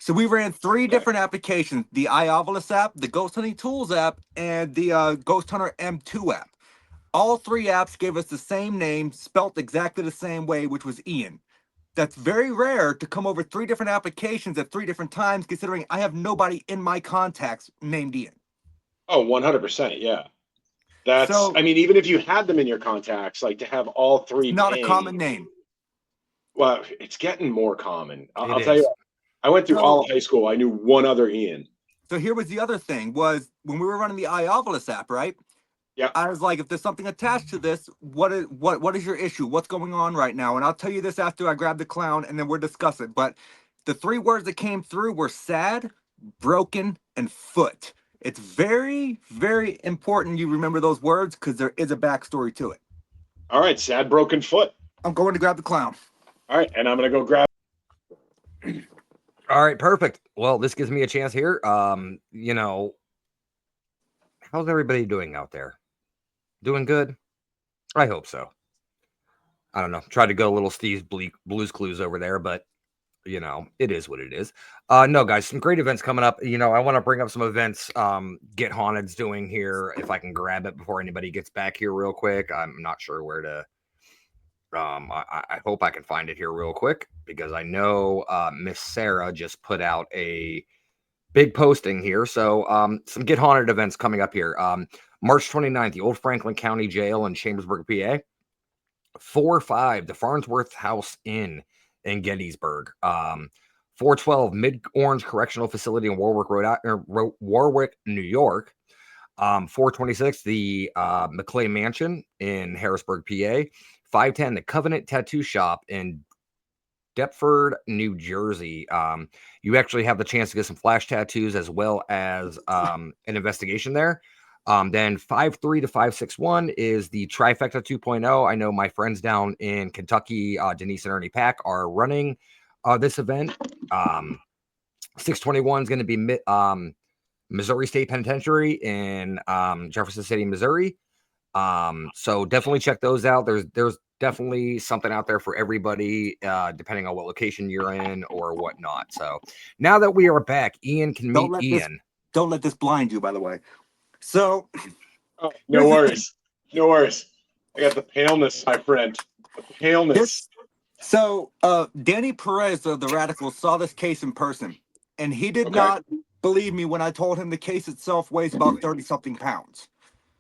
[SPEAKER 4] So we ran 3
[SPEAKER 2] Okay.
[SPEAKER 4] different applications: the iOvilus app, the Ghost Hunting Tools app, and the Ghost Hunter M2 app. All 3 apps gave us the same name, spelt exactly the same way, which was Ian. That's very rare to come over 3 different applications at 3 different times, considering I have nobody in my contacts named Ian.
[SPEAKER 2] Oh, 100%. Yeah. That's,
[SPEAKER 4] So
[SPEAKER 2] I mean, even if you had them in your contacts, like to have all
[SPEAKER 4] it's
[SPEAKER 2] 3
[SPEAKER 4] not a
[SPEAKER 2] ping,
[SPEAKER 4] common name.
[SPEAKER 2] well, it's getting more common.
[SPEAKER 1] It
[SPEAKER 2] I'll tell you,
[SPEAKER 1] is.
[SPEAKER 2] what, I went through all
[SPEAKER 4] So
[SPEAKER 2] of high school. I knew one other Ian.
[SPEAKER 4] so here was the other thing: was when we were running the iOvilus app, right?
[SPEAKER 2] Yeah.
[SPEAKER 4] I was like, if there's something attached to this, what is your issue? What's going on right now? And I'll tell you this after I grab the clown, and then we'll discuss it. But the 3 words that came through were sad, broken, and foot. It's very, very important you remember those words, because there is a backstory to it.
[SPEAKER 2] All right. Sad broken foot.
[SPEAKER 4] I'm going to grab the clown.
[SPEAKER 2] All right. And I'm going to go grab.
[SPEAKER 1] All right, perfect. Well, this gives me a chance here. How's everybody doing out there? Doing good? I hope so. I don't know. Tried to go a little Steve's Blues Clues over there, but it is what it is. No, guys, some great events coming up. I want to bring up some events Get Haunted's doing here. If I can grab it before anybody gets back here real quick. I'm not sure where to. I hope I can find it here real quick, because I know Miss Sarah just put out a big posting here. So some Get Haunted events coming up here. March 29th, the Old Franklin County Jail in Chambersburg, PA. 4/5, the Farnsworth House Inn in Gettysburg. 4/12, Mid Orange Correctional Facility in Warwick, New York. 4/26, the McClay Mansion in Harrisburg, PA. 5/10, the Covenant Tattoo Shop in Deptford, New Jersey. You actually have the chance to get some flash tattoos as well as an investigation there. Then 5/3 to 5/6/1 is the Trifecta 2.0. I know my friends down in Kentucky, Denise and Ernie Pack, are running this event. 6/21 is going to be Missouri State Penitentiary in Jefferson City, Missouri. So definitely check those out. There's definitely something out there for everybody, depending on what location you're in or whatnot. So now that we are back, Ian can meet Ian.
[SPEAKER 4] Don't let this blind you, by the way. So
[SPEAKER 2] Oh, no worries. No worries. I got the paleness, my friend. The paleness.
[SPEAKER 4] So Danny Perez of the Radicals saw this case in person, and he did
[SPEAKER 2] Okay.
[SPEAKER 4] not believe me when I told him the case itself weighs about 30-something pounds.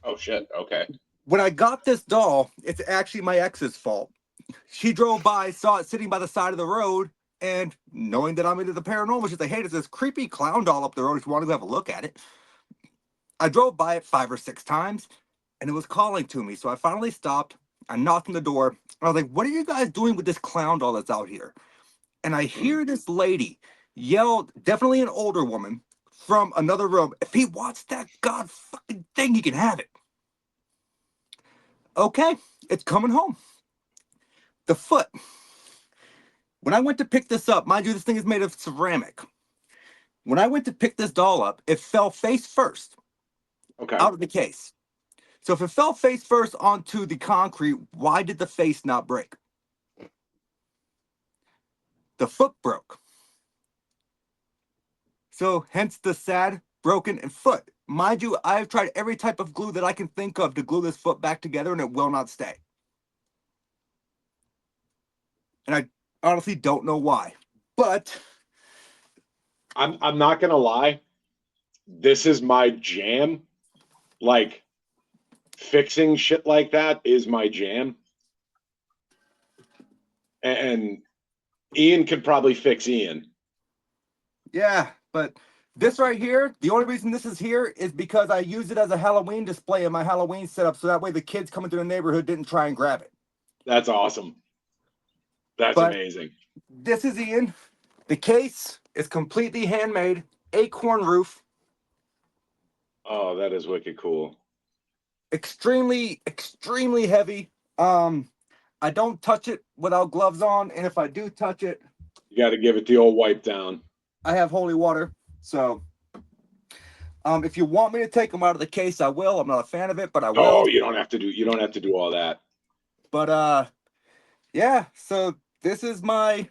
[SPEAKER 2] Oh, shit. Okay.
[SPEAKER 4] When I got this doll, it's actually my ex's fault. She drove by, saw it sitting by the side of the road, and knowing that I'm into the paranormal, she's like, hey, there's this creepy clown doll up the road if you want to go have a look at it. I drove by it 5 or 6 times, and it was calling to me. So I finally stopped. I knocked on the door. I was like, what are you guys doing with this clown doll that's out here? And I hear this lady yell, definitely an older woman, from another room, if he wants that god fucking thing, he can have it. Okay, it's coming home. The foot. When I went to pick this up, mind you, this thing is made of ceramic. When I went to pick this doll up, it fell face first out of the case. So if it fell face first onto the concrete, why did the face not break? The foot broke. So hence the sad, broken, and foot. Mind you, I've tried every type of glue that I can think of to glue this foot back together, and it will not stay. And I honestly don't know why. But
[SPEAKER 2] I'm not gonna lie. This is my jam. Like, fixing shit like that is my jam. And Ian could probably fix Ian.
[SPEAKER 4] yeah, but this right here, the only reason this is here is because I used it as a Halloween display in my Halloween setup, so that way the kids coming through the neighborhood didn't try and grab it.
[SPEAKER 2] That's awesome. That's amazing.
[SPEAKER 4] This is Ian. The case is completely handmade, acorn roof.
[SPEAKER 2] Oh, that is wicked cool.
[SPEAKER 4] Extremely, extremely heavy. I don't touch it without gloves on, and if I do touch it,
[SPEAKER 2] you got to give it the old wipe down.
[SPEAKER 4] I have holy water, so if you want me to take them out of the case, I will. I'm not a fan of it, but I will.
[SPEAKER 2] Oh, you don't have to do all that.
[SPEAKER 4] But yeah, so this is my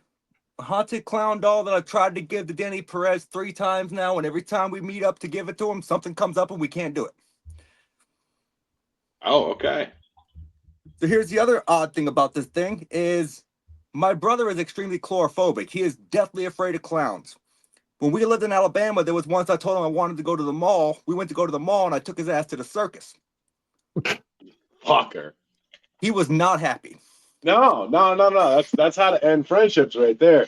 [SPEAKER 4] haunted clown doll that I've tried to give to Danny Perez 3 times now, and every time we meet up to give it to him, something comes up and we can't do it.
[SPEAKER 2] Oh, okay.
[SPEAKER 4] So here's the other odd thing about this thing is my brother is extremely chlorophobic. He is deathly afraid of clowns. When we lived in Alabama, there was once I told him I wanted to go to the mall. We went to go to the mall and I took his ass to the circus.
[SPEAKER 2] Fucker.
[SPEAKER 4] He was not happy.
[SPEAKER 2] No. That's how to end friendships right there.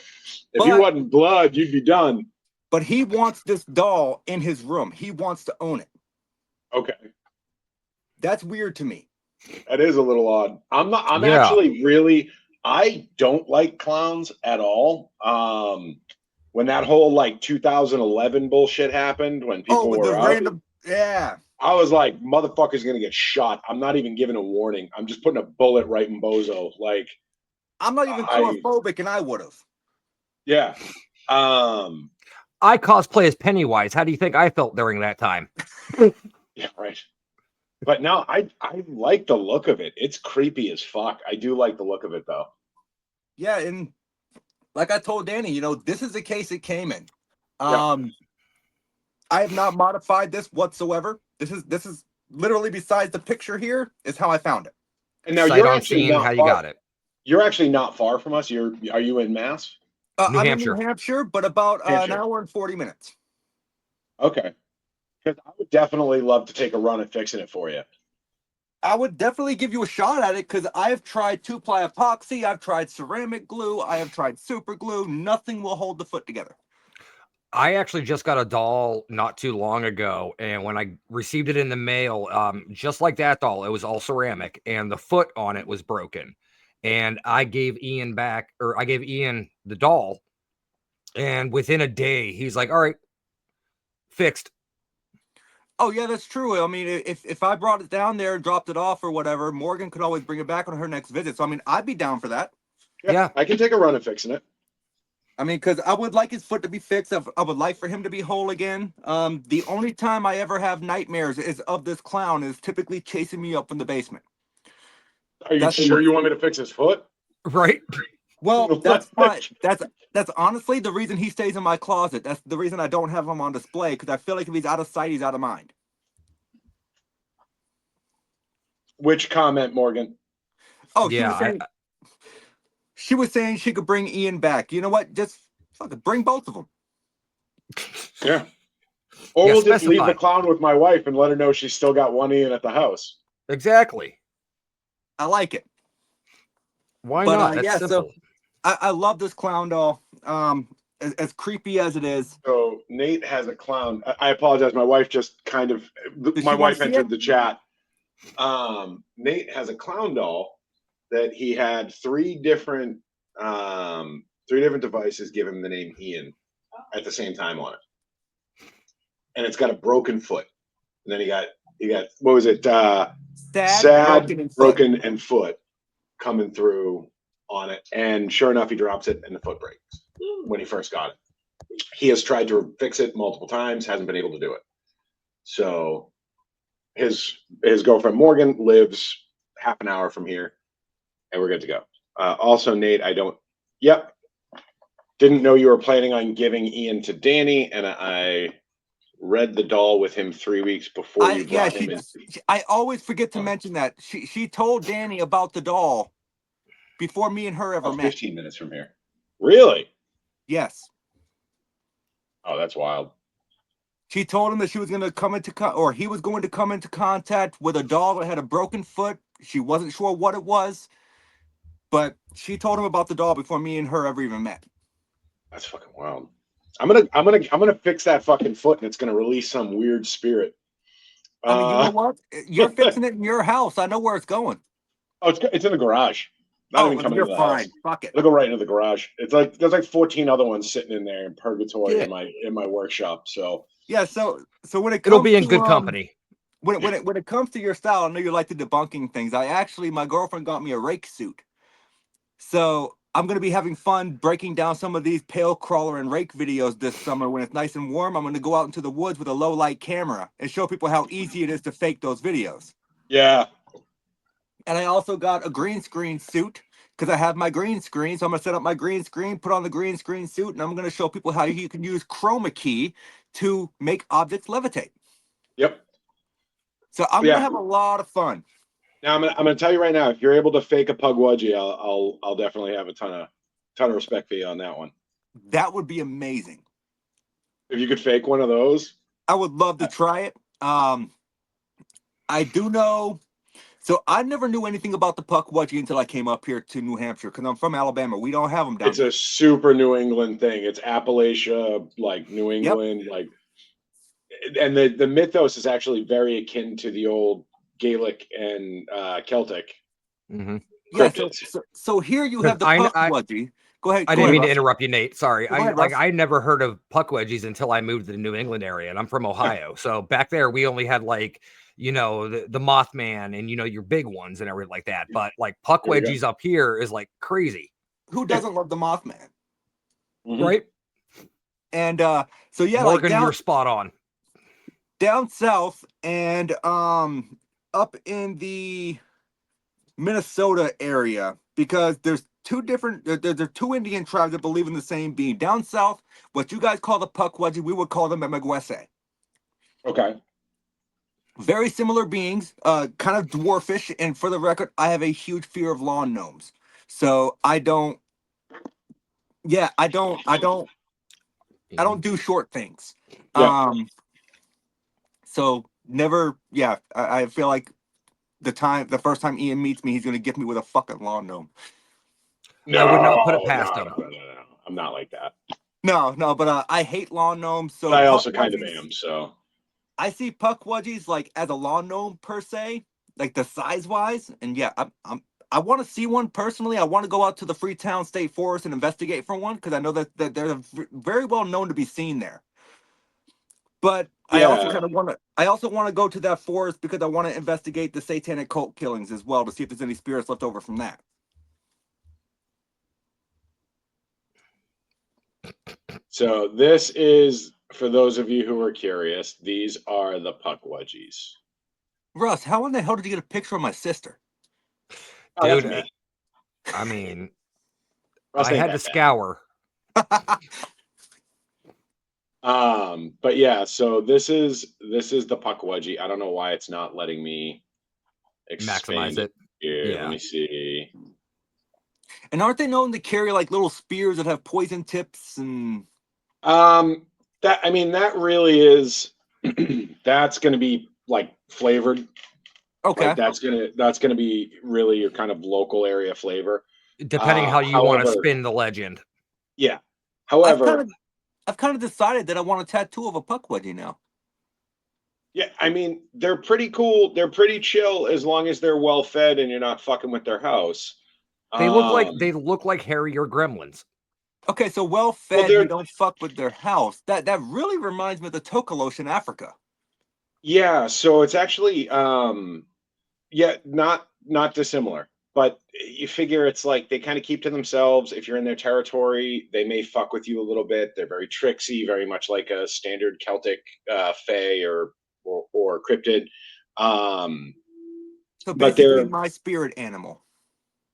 [SPEAKER 2] If you
[SPEAKER 4] But-
[SPEAKER 2] wasn't blood, you'd be done.
[SPEAKER 4] But he wants this doll in his room. He wants to own it.
[SPEAKER 2] Okay.
[SPEAKER 4] That's weird to me.
[SPEAKER 2] That is a little odd. I'm
[SPEAKER 1] Yeah.
[SPEAKER 2] actually really, I don't like clowns at all. When that whole like 2011 bullshit happened, when people
[SPEAKER 4] with
[SPEAKER 2] were
[SPEAKER 4] the
[SPEAKER 2] out,
[SPEAKER 4] random, yeah.
[SPEAKER 2] I was like, motherfucker's gonna get shot. I'm not even giving a warning. I'm just putting a bullet right in Bozo. Like,
[SPEAKER 4] I'm not even chlorophobic, and I would have.
[SPEAKER 2] yeah.
[SPEAKER 1] I cosplay as Pennywise. How do you think I felt during that time?
[SPEAKER 2] Yeah, right. But no, I like the look of it. It's creepy as fuck. I do like the look of it though.
[SPEAKER 4] Yeah, and like I told Danny, you know, this is the case it came in.
[SPEAKER 2] Yeah.
[SPEAKER 4] I have not modified this whatsoever. This is literally, besides the picture here, is how I found it.
[SPEAKER 2] And now
[SPEAKER 1] Sight
[SPEAKER 2] you're
[SPEAKER 1] on
[SPEAKER 2] actually
[SPEAKER 1] scene,
[SPEAKER 2] not
[SPEAKER 1] how you
[SPEAKER 2] far.
[SPEAKER 1] got it.
[SPEAKER 2] You're actually not far from us. Are you in Mass?
[SPEAKER 1] New
[SPEAKER 4] I'm
[SPEAKER 1] Hampshire.
[SPEAKER 4] in New Hampshire, but about an
[SPEAKER 2] Hampshire.
[SPEAKER 4] hour and 40 minutes.
[SPEAKER 2] Okay. Because I would definitely love to take a run at fixing it for you.
[SPEAKER 4] I would definitely give you a shot at it because I have tried 2-ply epoxy, I've tried ceramic glue, I have tried super glue. Nothing will hold the foot together.
[SPEAKER 1] I actually just got a doll not too long ago, and when I received it in the mail, just like that doll, it was all ceramic, and the foot on it was broken. And I gave Ian the doll, and within a day, he's like, "All right, fixed."
[SPEAKER 4] Oh yeah, that's true. I mean, if I brought it down there and dropped it off or whatever, Morgan could always bring it back on her next visit. So I mean, I'd be down for that.
[SPEAKER 1] Yeah.
[SPEAKER 2] I can take a run at fixing it.
[SPEAKER 4] I mean, because I would like his foot to be fixed. I would like for him to be whole again. The only time I ever have nightmares is of this clown is typically chasing me up in the basement.
[SPEAKER 2] Are you sure you want me to fix his foot?
[SPEAKER 1] Right.
[SPEAKER 4] Well, that's fine. That's honestly the reason he stays in my closet. That's the reason I don't have him on display, because I feel like if he's out of sight, he's out of mind.
[SPEAKER 2] Which comment, Morgan?
[SPEAKER 4] Oh,
[SPEAKER 1] Yeah.
[SPEAKER 4] she was saying she could bring Ian back. You know what? Just fucking bring both of them.
[SPEAKER 2] Yeah. Or
[SPEAKER 1] Yeah,
[SPEAKER 2] we'll just leave
[SPEAKER 1] specify.
[SPEAKER 2] the clown with my wife and let her know she's still got one Ian at the house.
[SPEAKER 1] Exactly.
[SPEAKER 4] I like it.
[SPEAKER 1] Why
[SPEAKER 4] But,
[SPEAKER 1] not? That's
[SPEAKER 4] yeah,
[SPEAKER 1] simple.
[SPEAKER 4] I love this clown doll. As creepy as it is.
[SPEAKER 2] So Nate has a clown. I apologize. My wife just kind of.
[SPEAKER 4] Does
[SPEAKER 2] My
[SPEAKER 4] she wanna
[SPEAKER 2] wife
[SPEAKER 4] see
[SPEAKER 2] entered
[SPEAKER 4] it?
[SPEAKER 2] the chat. Nate has a clown doll that he had three different devices give him the name Ian at the same time on it, and it's got a broken foot. And then he got what was it? Sad, broken, and foot coming through on it. And sure enough, he drops it and the foot breaks when he first got it. He has tried to fix it multiple times, hasn't been able to do it. So his girlfriend Morgan lives half an hour from here, and we're good to go. Also, Nate, didn't know you were planning on giving Ian to Danny, and I read the doll with him 3 weeks before you brought him in.
[SPEAKER 4] I always forget to mention that. She told Danny about the doll before me and her ever met.
[SPEAKER 2] 15 minutes from here. Really?
[SPEAKER 4] Yes.
[SPEAKER 2] Oh, that's wild.
[SPEAKER 4] She told him that she was going to he was going to come into contact with a doll that had a broken foot. She wasn't sure what it was, but she told him about the doll before me and her ever even met.
[SPEAKER 2] That's fucking wild. I'm gonna fix that fucking foot, and it's gonna release some weird spirit.
[SPEAKER 4] I mean, you know what? You're fixing it in your house. I know where it's going.
[SPEAKER 2] Oh, it's in the garage. Not even coming
[SPEAKER 4] you're
[SPEAKER 2] into the
[SPEAKER 4] fine.
[SPEAKER 2] house.
[SPEAKER 4] Fuck it.
[SPEAKER 2] It'll go right into the garage. It's like there's like 14 other ones sitting in there in purgatory
[SPEAKER 4] Yeah.
[SPEAKER 2] in my workshop. So
[SPEAKER 4] Yeah. So when it comes,
[SPEAKER 1] It'll be in good company.
[SPEAKER 4] When it comes to your style, I know you like the debunking things. My girlfriend got me a rake suit, so I'm gonna be having fun breaking down some of these pale crawler and rake videos this summer when it's nice and warm. I'm gonna go out into the woods with a low light camera and show people how easy it is to fake those videos.
[SPEAKER 2] yeah.
[SPEAKER 4] And I also got a green screen suit because I have my green screen. So I'm gonna set up my green screen, put on the green screen suit, and I'm gonna show people how you can use chroma key to make objects levitate.
[SPEAKER 2] Yep.
[SPEAKER 4] So I'm
[SPEAKER 2] Yeah.
[SPEAKER 4] gonna have a lot of fun.
[SPEAKER 2] Now I'm gonna tell you right now, if you're able to fake a Pugwudgie, I'll definitely have a ton of respect for you on that one.
[SPEAKER 4] That would be amazing.
[SPEAKER 2] If you could fake one of those,
[SPEAKER 4] I would love to try it. I do know. So I never knew anything about the Pugwudgie until I came up here to New Hampshire because I'm from Alabama. We don't have them down
[SPEAKER 2] it's
[SPEAKER 4] here.
[SPEAKER 2] a super New England thing. It's Appalachia, like New England, like, and the mythos is actually very akin to the old Gaelic and Celtic
[SPEAKER 1] Mm-hmm.
[SPEAKER 4] Yeah.
[SPEAKER 2] cryptids.
[SPEAKER 4] So here you
[SPEAKER 1] Because
[SPEAKER 4] have the Pugwudgie. Go ahead.
[SPEAKER 1] I
[SPEAKER 4] Go
[SPEAKER 1] didn't
[SPEAKER 4] ahead,
[SPEAKER 1] mean to
[SPEAKER 4] Russ.
[SPEAKER 1] interrupt you, Nate. Sorry.
[SPEAKER 4] Go ahead, Russ.
[SPEAKER 1] I never heard of Pugwudgies until I moved to the New England area, and I'm from Ohio. So back there, we only had like, you know, the Mothman and, you know, your big ones and everything like that. But like Pugwudgies up here is like crazy.
[SPEAKER 4] Who doesn't love the Mothman?
[SPEAKER 1] Right?
[SPEAKER 4] And so yeah,
[SPEAKER 1] Morgan,
[SPEAKER 4] like
[SPEAKER 1] you're spot on.
[SPEAKER 4] down south and up in the Minnesota area, because there's two different there's two Indian tribes that believe in the same being. Down south, what you guys call the Pugwudgie, we would call them Emegwese.
[SPEAKER 2] Okay.
[SPEAKER 4] Very similar beings, kind of dwarfish, and for the record, I have a huge fear of lawn gnomes. So I don't do short things.
[SPEAKER 2] Yeah.
[SPEAKER 4] So never, I feel like the first time Ian meets me, he's gonna gift me with a fucking lawn gnome.
[SPEAKER 2] No,
[SPEAKER 1] I would not put it past him.
[SPEAKER 2] No. I'm not like that.
[SPEAKER 4] No, but I hate lawn gnomes. So
[SPEAKER 2] But I also kind of am. So
[SPEAKER 4] I see Pugwudgies like as a lawn gnome per se, like the size wise, and yeah, I want to see one personally. I want to go out to the Freetown State Forest and investigate for one because I know that they're very well known to be seen there. But I also kind of want to. I also want to go to that forest because I want to investigate the satanic cult killings as well to see if there's any spirits left over from that.
[SPEAKER 2] So this is, for those of you who are curious, these are the Pugwudgies.
[SPEAKER 4] Russ, how in the hell did you get a picture of my sister?
[SPEAKER 2] Oh,
[SPEAKER 1] Dude,
[SPEAKER 2] that's me.
[SPEAKER 1] I mean,
[SPEAKER 2] Russ
[SPEAKER 1] I
[SPEAKER 2] ain't
[SPEAKER 1] had to
[SPEAKER 2] that
[SPEAKER 1] scour.
[SPEAKER 2] But yeah, so this is the Pugwudgie. I don't know why it's not letting me expand
[SPEAKER 1] Maximize it.
[SPEAKER 2] here.
[SPEAKER 1] Yeah.
[SPEAKER 2] Let me see.
[SPEAKER 4] And aren't they known to carry like little spears that have poison tips and
[SPEAKER 2] that really is that's gonna be like flavored.
[SPEAKER 4] okay.
[SPEAKER 2] Like that's gonna be really your kind of local area flavor.
[SPEAKER 1] Depending how you want to spin the legend.
[SPEAKER 2] Yeah. However,
[SPEAKER 4] I've kind of decided that I want a tattoo of a Pugwudgie now.
[SPEAKER 2] yeah, I mean, they're pretty cool. They're pretty chill as long as they're well fed and you're not fucking with their house.
[SPEAKER 1] They look like hairier gremlins.
[SPEAKER 4] Okay, so well fed, you don't fuck with their house. That really reminds me of the Tokelos in Africa.
[SPEAKER 2] Yeah, so it's actually not dissimilar. But you figure it's like they kind of keep to themselves. If you're in their territory, they may fuck with you a little bit. They're very tricksy, very much like a standard Celtic fae or cryptid.
[SPEAKER 4] So basically my spirit animal.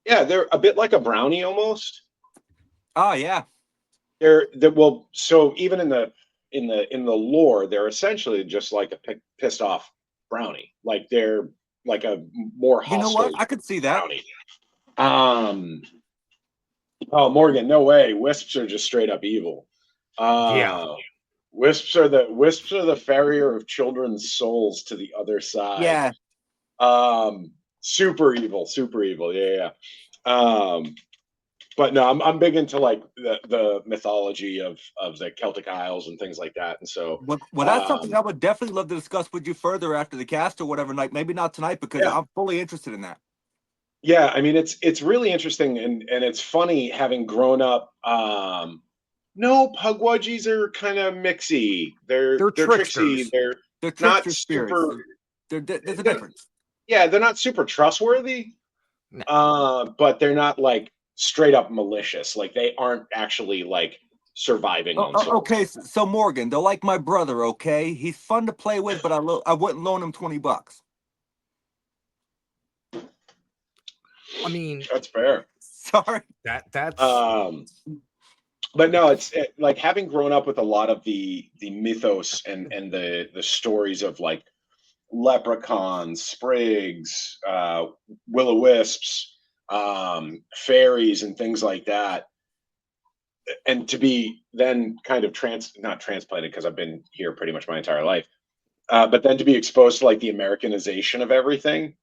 [SPEAKER 2] Yeah, they're a bit like a brownie almost.
[SPEAKER 4] Oh yeah.
[SPEAKER 2] So even in the lore, they're essentially just like a pissed off brownie. Like they're like a more hostile.
[SPEAKER 4] You know what? I could see that.
[SPEAKER 2] Brownie. Oh, Morgan, no way. Wisps are just straight up evil.
[SPEAKER 1] Yeah.
[SPEAKER 2] Wisps are the farrier of children's souls to the other side.
[SPEAKER 4] Yeah.
[SPEAKER 2] Super evil. Yeah. But no, I'm big into like the mythology of the Celtic Isles and things like that. And so
[SPEAKER 4] well, that's something I would definitely love to discuss with you further after the cast or whatever night. Maybe not tonight because I'm fully interested in that.
[SPEAKER 2] Yeah, I mean it's really interesting and it's funny having grown up. No, Pugwudgies are kind of mixy. They're tricksy. They're not super.
[SPEAKER 4] There's a difference.
[SPEAKER 2] Yeah, they're not super trustworthy. No. But they're not like straight up malicious. Like they aren't actually like surviving on souls.
[SPEAKER 4] Okay, so Morgan, they're like my brother. Okay, he's fun to play with, but I wouldn't loan him $20.
[SPEAKER 1] I mean,
[SPEAKER 2] that's fair.
[SPEAKER 4] Sorry.
[SPEAKER 1] That's
[SPEAKER 2] But no, like having grown up with a lot of the mythos and the stories of like leprechauns, sprigs, will-o-wisps, fairies, and things like that, and to be then kind of not transplanted, because I've been here pretty much my entire life, but then to be exposed to like the Americanization of everything,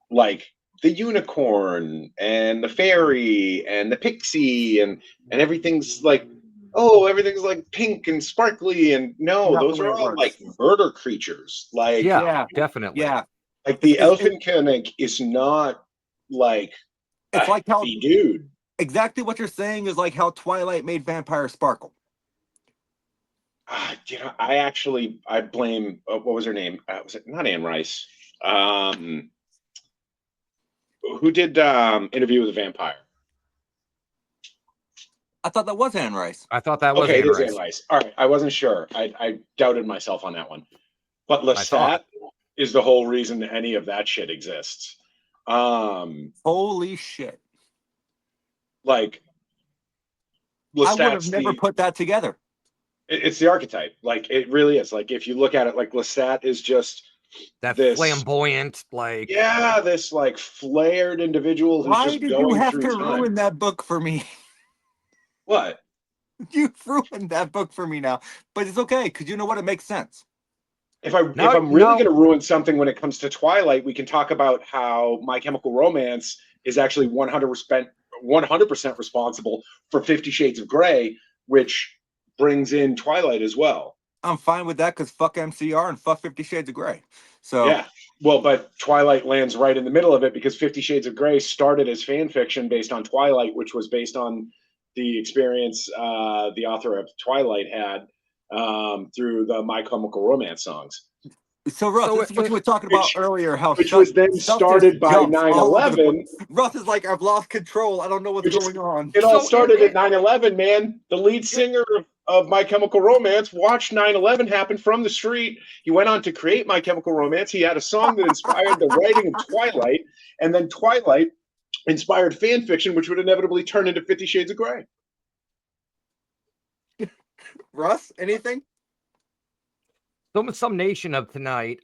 [SPEAKER 2] like the unicorn and the fairy and the pixie and everything's like, oh, everything's like pink and sparkly, and no,
[SPEAKER 4] Not the
[SPEAKER 2] those
[SPEAKER 4] way
[SPEAKER 2] are
[SPEAKER 4] it
[SPEAKER 2] all
[SPEAKER 4] works.
[SPEAKER 2] like murder creatures. Like,
[SPEAKER 1] yeah, definitely.
[SPEAKER 4] Yeah.
[SPEAKER 2] like the
[SPEAKER 4] It's-
[SPEAKER 2] Elfenkönig is not like a
[SPEAKER 4] It's like how
[SPEAKER 2] happy dude.
[SPEAKER 4] exactly what you're saying is like how Twilight made vampires sparkle.
[SPEAKER 2] You know, I blame what was her name? Was it not Anne Rice? Who did Interview with a Vampire?
[SPEAKER 4] I thought that was Anne Rice.
[SPEAKER 1] I thought that was
[SPEAKER 2] Okay, it
[SPEAKER 1] Anne
[SPEAKER 2] is
[SPEAKER 1] Rice.
[SPEAKER 2] Anne Rice. All right, I wasn't sure. I doubted myself on that one. But Lestat is the whole reason any of that shit exists.
[SPEAKER 4] Holy shit.
[SPEAKER 2] Like,
[SPEAKER 4] I would have
[SPEAKER 2] Lestat's
[SPEAKER 4] never put that together.
[SPEAKER 2] it's the archetype. Like, it really is. Like, if you look at it, like Lestat is just
[SPEAKER 1] That
[SPEAKER 2] this
[SPEAKER 1] flamboyant, like,
[SPEAKER 2] yeah, this like flared individual who's
[SPEAKER 4] Why
[SPEAKER 2] just
[SPEAKER 4] did you
[SPEAKER 2] going
[SPEAKER 4] have
[SPEAKER 2] through
[SPEAKER 4] to
[SPEAKER 2] time.
[SPEAKER 4] ruin that book for me?
[SPEAKER 2] What?
[SPEAKER 4] You ruined that book for me now. But it's okay, because you know what? It makes sense.
[SPEAKER 2] If I'm really going to ruin something when it comes to Twilight, we can talk about how My Chemical Romance is actually 100% responsible for 50 Shades of Grey, which brings in Twilight as well.
[SPEAKER 4] I'm fine with that because fuck MCR and fuck 50 Shades of Grey. So
[SPEAKER 2] yeah, well, but Twilight lands right in the middle of it because 50 Shades of Grey started as fan fiction based on Twilight, which was based on the experience the author of Twilight had through the My Chemical Romance songs.
[SPEAKER 4] So Russ, this is what you were talking about earlier. How
[SPEAKER 2] which was then started by 9/11.
[SPEAKER 4] Russ is like, I've lost control. I don't know what's going on.
[SPEAKER 2] It all started at 9/11, man. The lead singer of My Chemical Romance watched 9/11 happen from the street. He went on to create My Chemical Romance. He had a song that inspired the writing of Twilight, and then Twilight inspired fan fiction, which would inevitably turn into 50 Shades of Grey.
[SPEAKER 4] Russ, anything?
[SPEAKER 1] Some nation of tonight.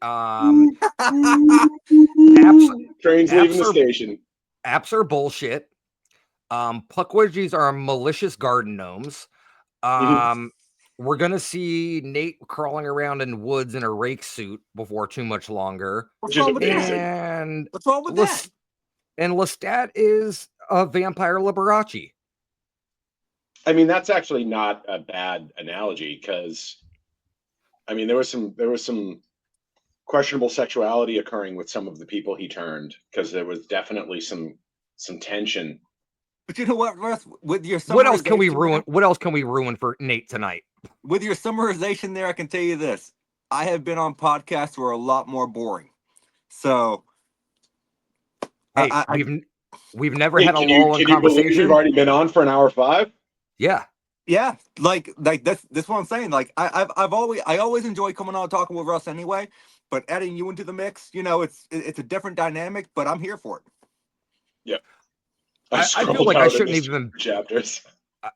[SPEAKER 2] Train's leaving the station.
[SPEAKER 1] Apps are bullshit. Puckwidgies are malicious garden gnomes. We're gonna see Nate crawling around in woods in a rake suit before too much longer.
[SPEAKER 4] What's wrong with that?
[SPEAKER 1] And
[SPEAKER 4] what's wrong with that?
[SPEAKER 1] And Lestat is a vampire Liberace.
[SPEAKER 2] I mean, that's actually not a bad analogy because, I mean, there was some questionable sexuality occurring with some of the people he turned because there was definitely some tension.
[SPEAKER 4] But you know what, Russ? With your
[SPEAKER 1] what else can we ruin? What else can we ruin for Nate tonight?
[SPEAKER 4] With your summarization there, I can tell you this: I have been on podcasts who are a lot more boring. So,
[SPEAKER 1] hey, we've never had a lull in conversation.
[SPEAKER 2] You've already been on for an hour 5.
[SPEAKER 4] Yeah, like that's what I'm saying. Like I always enjoy coming on and talking with Russ anyway. But adding you into the mix, you know, it's a different dynamic. But I'm here for it.
[SPEAKER 2] Yeah.
[SPEAKER 1] I feel like I shouldn't even
[SPEAKER 2] chapters.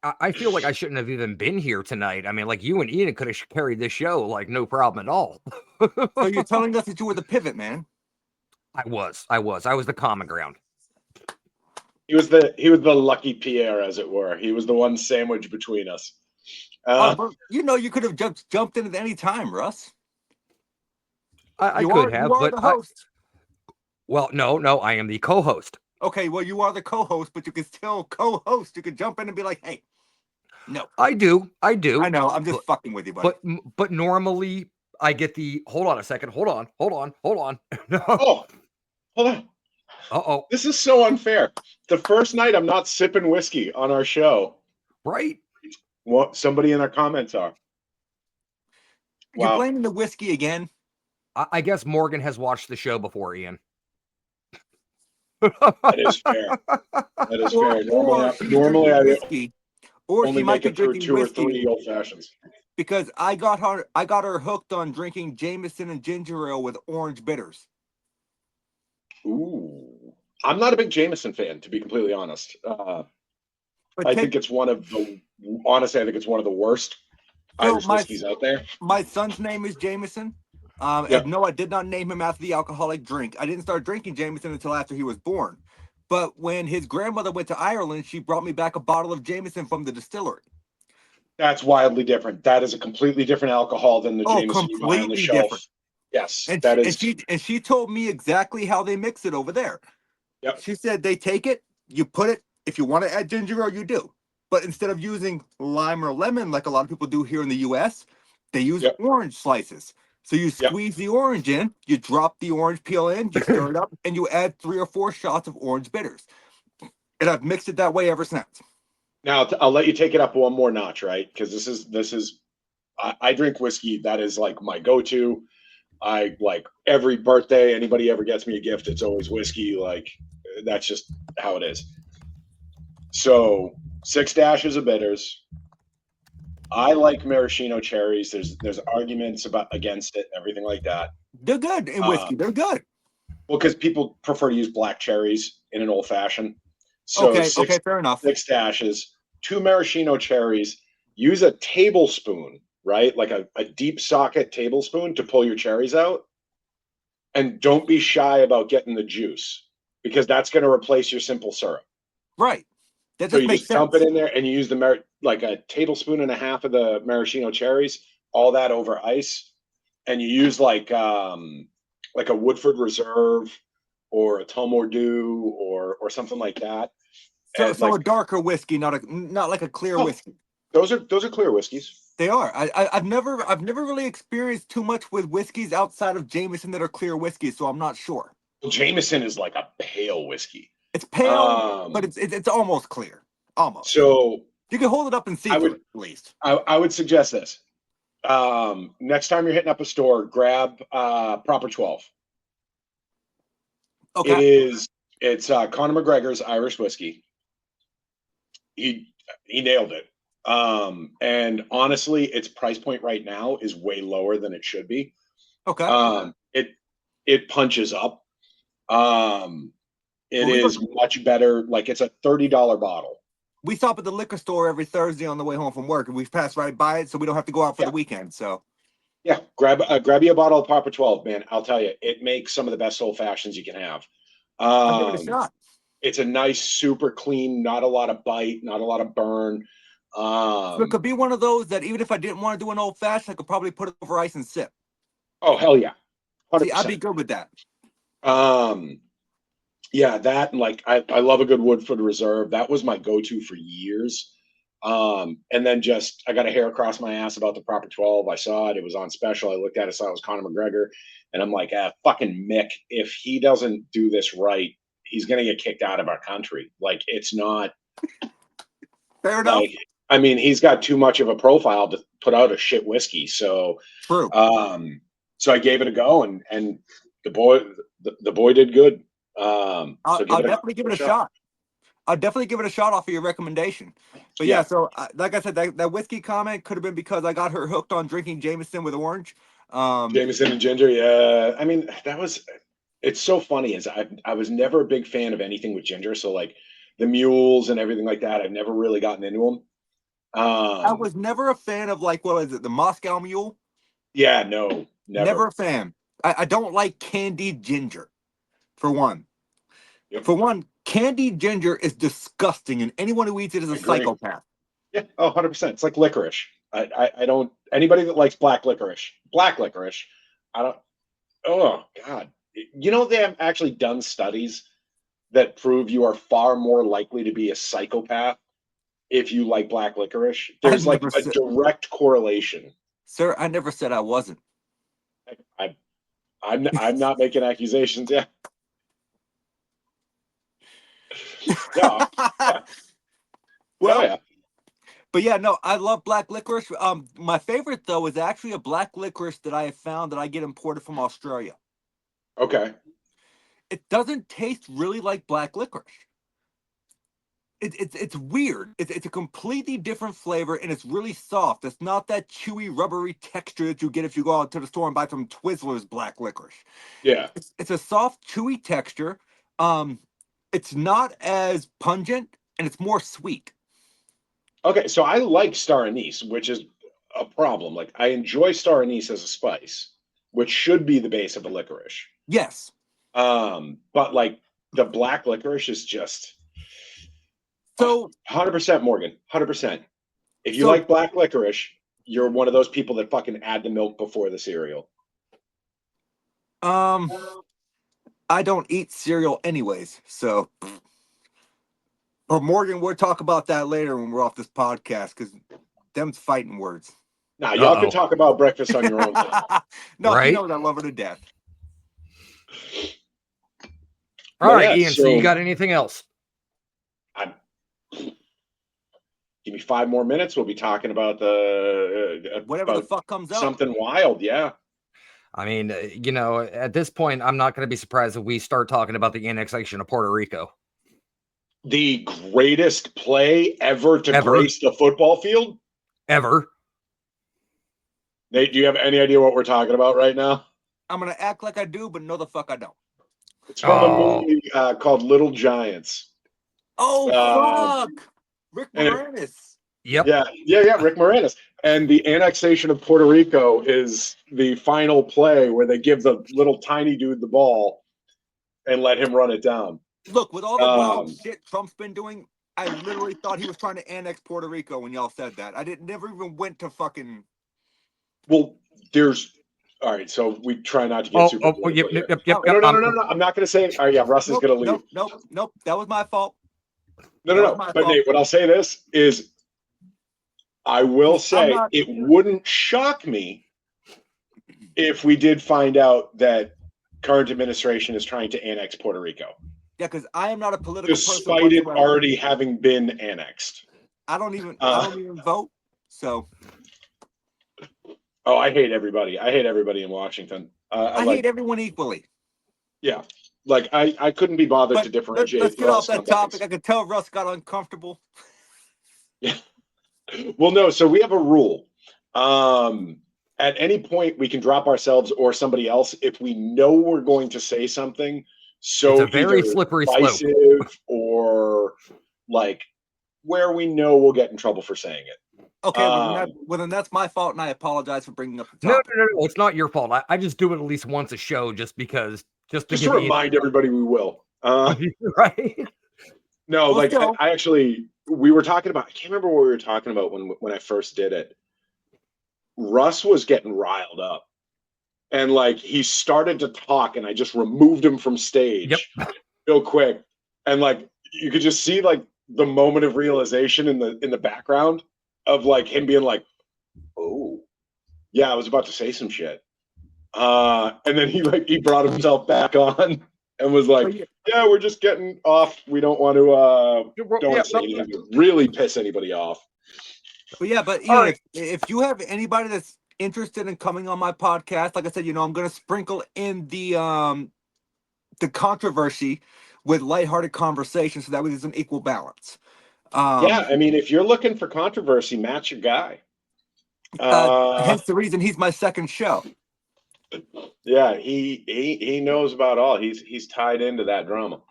[SPEAKER 1] I feel like I shouldn't have even been here tonight. I mean, like you and Ian could have carried this show like no problem at all.
[SPEAKER 4] So you're telling us that you were the pivot man?
[SPEAKER 1] I was the common ground.
[SPEAKER 2] He was the lucky Pierre, as it were. He was the one sandwiched between us.
[SPEAKER 4] But you know, you could have jumped in at any time, Russ.
[SPEAKER 1] I could have, but
[SPEAKER 4] the host.
[SPEAKER 1] Well, no, I am the co-host.
[SPEAKER 4] Okay, well, you are the co-host, but you can still co-host. You can jump in and be like, "Hey, no."
[SPEAKER 1] I do.
[SPEAKER 4] I know. I'm just fucking with you, buddy.
[SPEAKER 1] But normally I get the. Hold on a second. Hold on.
[SPEAKER 2] No. Oh, hold on.
[SPEAKER 1] Uh-oh.
[SPEAKER 2] This is so unfair. The first night I'm not sipping whiskey on our show.
[SPEAKER 1] Right.
[SPEAKER 2] What somebody in our comments are.
[SPEAKER 4] You're blaming the whiskey again?
[SPEAKER 1] I guess Morgan has watched the show before, Ian.
[SPEAKER 2] That is fair. That is fair. Normally I
[SPEAKER 4] whiskey, or
[SPEAKER 2] only
[SPEAKER 4] she might
[SPEAKER 2] make
[SPEAKER 4] be
[SPEAKER 2] it through
[SPEAKER 4] drinking
[SPEAKER 2] 2 or
[SPEAKER 4] whiskey
[SPEAKER 2] 3 old fashions.
[SPEAKER 4] Because I got her hooked on drinking Jameson and ginger ale with orange bitters.
[SPEAKER 2] Ooh. I'm not a big Jameson fan, to be completely honest.
[SPEAKER 4] But
[SPEAKER 2] I
[SPEAKER 4] take
[SPEAKER 2] think it's one of the honestly, I think it's one of the worst
[SPEAKER 4] so
[SPEAKER 2] Irish whiskeys out there.
[SPEAKER 4] my son's name is Jameson. And
[SPEAKER 2] Yep.
[SPEAKER 4] no, I did not name him after the alcoholic drink. I didn't start drinking Jameson until after he was born. But when his grandmother went to Ireland, she brought me back a bottle of Jameson from the distillery.
[SPEAKER 2] That's wildly different. That is a completely different alcohol than the
[SPEAKER 4] Oh,
[SPEAKER 2] Jameson you buy on the
[SPEAKER 4] completely
[SPEAKER 2] shelf.
[SPEAKER 4] different.
[SPEAKER 2] Yes,
[SPEAKER 4] And
[SPEAKER 2] that
[SPEAKER 4] she,
[SPEAKER 2] is.
[SPEAKER 4] and she told me exactly how they mix it over there.
[SPEAKER 2] Yep.
[SPEAKER 4] She said they take it, you put it, if you want to add ginger ale, you do. But instead of using lime or lemon like a lot of people do here in the US, they use
[SPEAKER 2] Yep.
[SPEAKER 4] orange slices. So you
[SPEAKER 2] Yep.
[SPEAKER 4] squeeze the orange in, you drop the orange peel in, you stir it up, and you add 3 or 4 shots of orange bitters. And I've mixed it that way ever since.
[SPEAKER 2] Now I'll let you take it up one more notch, right? Because this is I drink whiskey. That is like my go-to. I like every birthday. Anybody ever gets me a gift, it's always whiskey. Like that's just how it is. So 6 dashes of bitters. I like maraschino cherries. There's arguments about against it, everything like that.
[SPEAKER 4] They're good in whiskey. They're good.
[SPEAKER 2] Well, because people prefer to use black cherries in an old fashioned. So
[SPEAKER 4] Okay, fair enough.
[SPEAKER 2] 6 dashes, 2 maraschino cherries. Use a tablespoon, right? Like a deep socket tablespoon to pull your cherries out. And don't be shy about getting the juice because that's going to replace your simple syrup.
[SPEAKER 4] Right. That
[SPEAKER 2] So
[SPEAKER 4] just
[SPEAKER 2] you
[SPEAKER 4] makes
[SPEAKER 2] just dump
[SPEAKER 4] sense.
[SPEAKER 2] it in there and you use the like a tablespoon and a half of the maraschino cherries, all that over ice, and you use like a Woodford Reserve or a Tullamore Dew or something like that.
[SPEAKER 4] So
[SPEAKER 2] And like
[SPEAKER 4] a darker whiskey, not like a clear
[SPEAKER 2] oh,
[SPEAKER 4] whiskey.
[SPEAKER 2] those are clear whiskeys.
[SPEAKER 4] They are. I've never really experienced too much with whiskeys outside of Jameson that are clear whiskeys, so I'm not sure.
[SPEAKER 2] Well, Jameson is like a pale whiskey.
[SPEAKER 4] It's pale, but it's almost clear. Almost.
[SPEAKER 2] So
[SPEAKER 4] you can hold it up and see through it, at least.
[SPEAKER 2] I would suggest this. Next time you're hitting up a store, grab Proper 12.
[SPEAKER 4] Okay.
[SPEAKER 2] It's Conor McGregor's Irish whiskey. He nailed it. And honestly, its price point right now is way lower than it should be.
[SPEAKER 4] Okay.
[SPEAKER 2] It punches up. It is much better. Like it's a $30 bottle.
[SPEAKER 4] We stop at the liquor store every Thursday on the way home from work, and we pass right by it, so we don't have to go out for the weekend. So
[SPEAKER 2] yeah, grab you a bottle of Proper 12, man. I'll tell you, it makes some of the best old fashions you can have.
[SPEAKER 4] I'll give it a shot.
[SPEAKER 2] It's a nice, super clean, not a lot of bite, not a lot of burn.
[SPEAKER 4] So it could be one of those that even if I didn't want to do an old fashioned, I could probably put it over ice and sip.
[SPEAKER 2] Oh hell yeah, 100%.
[SPEAKER 4] See, I'd be good with that.
[SPEAKER 2] Yeah, that and like I love a good Woodford Reserve. That was my go-to for years. And then just I got a hair across my ass about the Proper 12. I saw it; it was on special. I looked at it, saw it was Conor McGregor, and I'm like, fucking Mick. If he doesn't do this right, he's gonna get kicked out of our country. Like it's not
[SPEAKER 4] fair enough.
[SPEAKER 2] Like, I mean, he's got too much of a profile to put out a shit whiskey. So
[SPEAKER 4] true.
[SPEAKER 2] So I gave it a go, and the boy did good.
[SPEAKER 4] I'll definitely give it a shot. I'll definitely give it a shot off of your recommendation. But yeah, so like I said, that whiskey comment could have been because I got her hooked on drinking Jameson with orange.
[SPEAKER 2] Jameson and ginger, yeah. I mean, it's so funny is I was never a big fan of anything with ginger. So like the mules and everything like that, I've never really gotten into them.
[SPEAKER 4] I was never a fan of like, what is it, the Moscow Mule?
[SPEAKER 2] Yeah, no,
[SPEAKER 4] never a fan. I don't like candied ginger, for one.
[SPEAKER 2] Yep.
[SPEAKER 4] For one, candied ginger is disgusting, and anyone who eats it is a psychopath.
[SPEAKER 2] Yeah, 100%. It's like licorice. I don't. Anybody that likes black licorice, I don't. Oh God, you know they have actually done studies that prove you are far more likely to be a psychopath if you like black licorice. There's like a direct correlation.
[SPEAKER 4] Sir, I never said I wasn't.
[SPEAKER 2] I'm not making accusations. Yeah. Yeah.
[SPEAKER 4] Well, yeah. But yeah, no, I love black licorice. My favorite though is actually a black licorice that I have found that I get imported from Australia.
[SPEAKER 2] Okay.
[SPEAKER 4] It doesn't taste really like black licorice. It's weird. It's a completely different flavor, and it's really soft. It's not that chewy, rubbery texture that you get if you go out to the store and buy some Twizzlers black licorice.
[SPEAKER 2] Yeah.
[SPEAKER 4] It's a soft, chewy texture. It's not as pungent, and it's more sweet.
[SPEAKER 2] Okay, so I like star anise, which is a problem. Like I enjoy star anise as a spice, which should be the base of a licorice.
[SPEAKER 4] Yes.
[SPEAKER 2] But like the black licorice is just
[SPEAKER 4] So
[SPEAKER 2] 100% Morgan, 100%. If you
[SPEAKER 4] So-
[SPEAKER 2] like black licorice, you're one of those people that fucking add the milk before the cereal.
[SPEAKER 4] I don't eat cereal anyways, so. Or Morgan, we'll talk about that later when we're off this podcast, because them's fighting words.
[SPEAKER 2] Now, y'all can
[SPEAKER 1] Uh-oh.
[SPEAKER 2] talk about breakfast on your own time.
[SPEAKER 4] No,
[SPEAKER 1] Right?
[SPEAKER 4] you know I love her to death.
[SPEAKER 1] All
[SPEAKER 2] Well,
[SPEAKER 1] right,
[SPEAKER 2] yeah,
[SPEAKER 1] Ian. So you got anything else?
[SPEAKER 2] Give me 5 more minutes. We'll be talking about
[SPEAKER 4] Whatever the
[SPEAKER 2] about
[SPEAKER 4] fuck comes up.
[SPEAKER 2] something wild. Yeah.
[SPEAKER 1] I mean, at this point, I'm not going to be surprised if we start talking about the annexation of Puerto Rico.
[SPEAKER 2] The greatest play ever to grace the football field?
[SPEAKER 1] Ever.
[SPEAKER 2] Nate, do you have any idea what we're talking about right now?
[SPEAKER 4] I'm going to act like I do, but no the fuck I don't.
[SPEAKER 2] It's from a movie called Little Giants.
[SPEAKER 4] Oh, fuck! Rick Moranis.
[SPEAKER 1] Yep.
[SPEAKER 2] Yeah, Rick Moranis. And the annexation of Puerto Rico is the final play where they give the little tiny dude the ball and let him run it down.
[SPEAKER 4] Look, with all the wild shit Trump's been doing, I literally thought he was trying to annex Puerto Rico when y'all said that. Never even went to fucking.
[SPEAKER 2] Well, all right, so we try not to get super political here.
[SPEAKER 1] Yep.
[SPEAKER 2] No, I'm not going to say. Oh, yeah, Russ is going to leave.
[SPEAKER 4] Nope. That was my fault.
[SPEAKER 2] No. But Nate, what I'll say this is, I will say it wouldn't shock me if we did find out that current administration is trying to annex Puerto Rico.
[SPEAKER 4] Yeah, because I am not a political person.
[SPEAKER 2] Despite it already having been annexed.
[SPEAKER 4] I don't even vote. So.
[SPEAKER 2] Oh, I hate everybody. I hate everybody in Washington.
[SPEAKER 4] I hate everyone equally.
[SPEAKER 2] Yeah. Like I couldn't be bothered to differentiate.
[SPEAKER 4] Let's get off that topic. I could tell Russ got uncomfortable.
[SPEAKER 2] Yeah. Well, no. So we have a rule. At any point, we can drop ourselves or somebody else if we know we're going to say something. So
[SPEAKER 1] it's a very slippery slope,
[SPEAKER 2] or like where we know we'll get in trouble for saying it.
[SPEAKER 4] Okay, well then that's my fault, and I apologize for bringing up the
[SPEAKER 1] topic.
[SPEAKER 4] No,
[SPEAKER 1] it's not your fault. I just do it at least once a show, just to
[SPEAKER 2] remind everybody we will.
[SPEAKER 1] Right?
[SPEAKER 2] No, like I actually, we were talking about. I can't remember what we were talking about when I first did it. Russ was getting riled up, and like he started to talk, and I just removed him from stage real quick, and like you could just see like the moment of realization in the background of like him being like, oh yeah, I was about to say some shit, and then he brought himself back on and was like, yeah, we're just getting off, we don't want to say anything to really piss anybody off.
[SPEAKER 4] But yeah, but Ian, if you have anybody that's interested in coming on my podcast, like I said, I'm going to sprinkle in the controversy with lighthearted conversation, so that way there's an equal balance.
[SPEAKER 2] Yeah, I mean, if you're looking for controversy, Matt's your guy.
[SPEAKER 4] Hence the reason he's my second show.
[SPEAKER 2] Yeah, he knows about all. He's tied into that drama.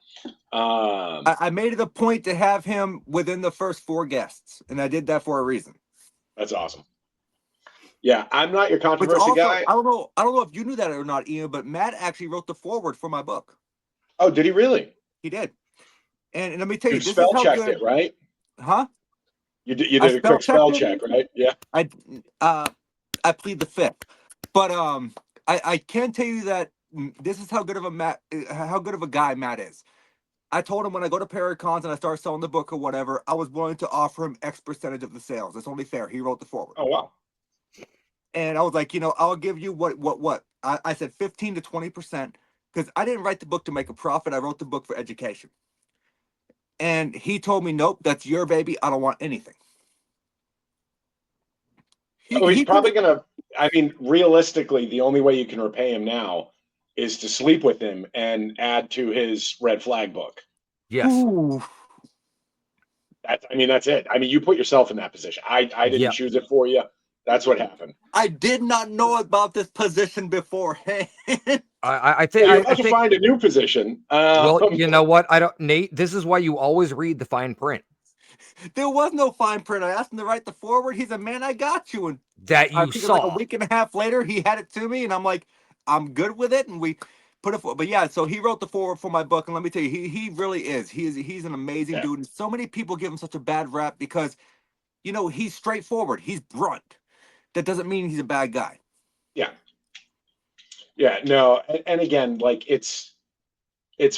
[SPEAKER 4] I made it a point to have him within the first 4 guests, and I did that for a reason.
[SPEAKER 2] That's awesome. Yeah, I'm not your controversy guy.
[SPEAKER 4] I don't know if you knew that or not, Ian, but Matt actually wrote the foreword for my book.
[SPEAKER 2] Oh, did he really?
[SPEAKER 4] He did. And let me tell you, this
[SPEAKER 2] spell
[SPEAKER 4] is how
[SPEAKER 2] checked
[SPEAKER 4] good,
[SPEAKER 2] it, right?
[SPEAKER 4] Huh?
[SPEAKER 2] You did a quick spell check, right? Yeah.
[SPEAKER 4] I plead the fifth, but I can tell you that this is how good of a guy Matt is. I told him when I go to Paracons and I start selling the book or whatever, I was willing to offer him X percentage of the sales. It's only fair. He wrote the foreword.
[SPEAKER 2] Oh wow.
[SPEAKER 4] And I was like, I'll give you what? I said 15 to 20%, because I didn't write the book to make a profit. I wrote the book for education. And he told me, nope, that's your baby. I don't want anything.
[SPEAKER 2] He's probably going to, I mean, realistically, the only way you can repay him now is to sleep with him and add to his red flag book.
[SPEAKER 1] Yes.
[SPEAKER 4] Ooh.
[SPEAKER 2] That's it. I mean, you put yourself in that position. I didn't choose it for you. That's what happened.
[SPEAKER 4] I did not know about this position beforehand.
[SPEAKER 1] I
[SPEAKER 2] Yeah, you're
[SPEAKER 1] think
[SPEAKER 2] about to find a new position.
[SPEAKER 1] well, you know what? I don't, Nate. This is why you always read the fine print
[SPEAKER 4] There was no fine print. I asked him to write the forward. He said, "Man, I got you." And
[SPEAKER 1] that
[SPEAKER 4] I
[SPEAKER 1] you
[SPEAKER 4] think it was like a
[SPEAKER 1] saw.
[SPEAKER 4] week and a half later, he had it to me, and I'm like, "I'm good with it." And we put it. But yeah, so he wrote the forward for my book, and let me tell you, he really is. He's an amazing
[SPEAKER 2] Yeah.
[SPEAKER 4] dude. And so many people give him such a bad rap because he's straightforward. He's blunt. That doesn't mean he's a bad guy.
[SPEAKER 2] Yeah. Yeah. No. And again, like it's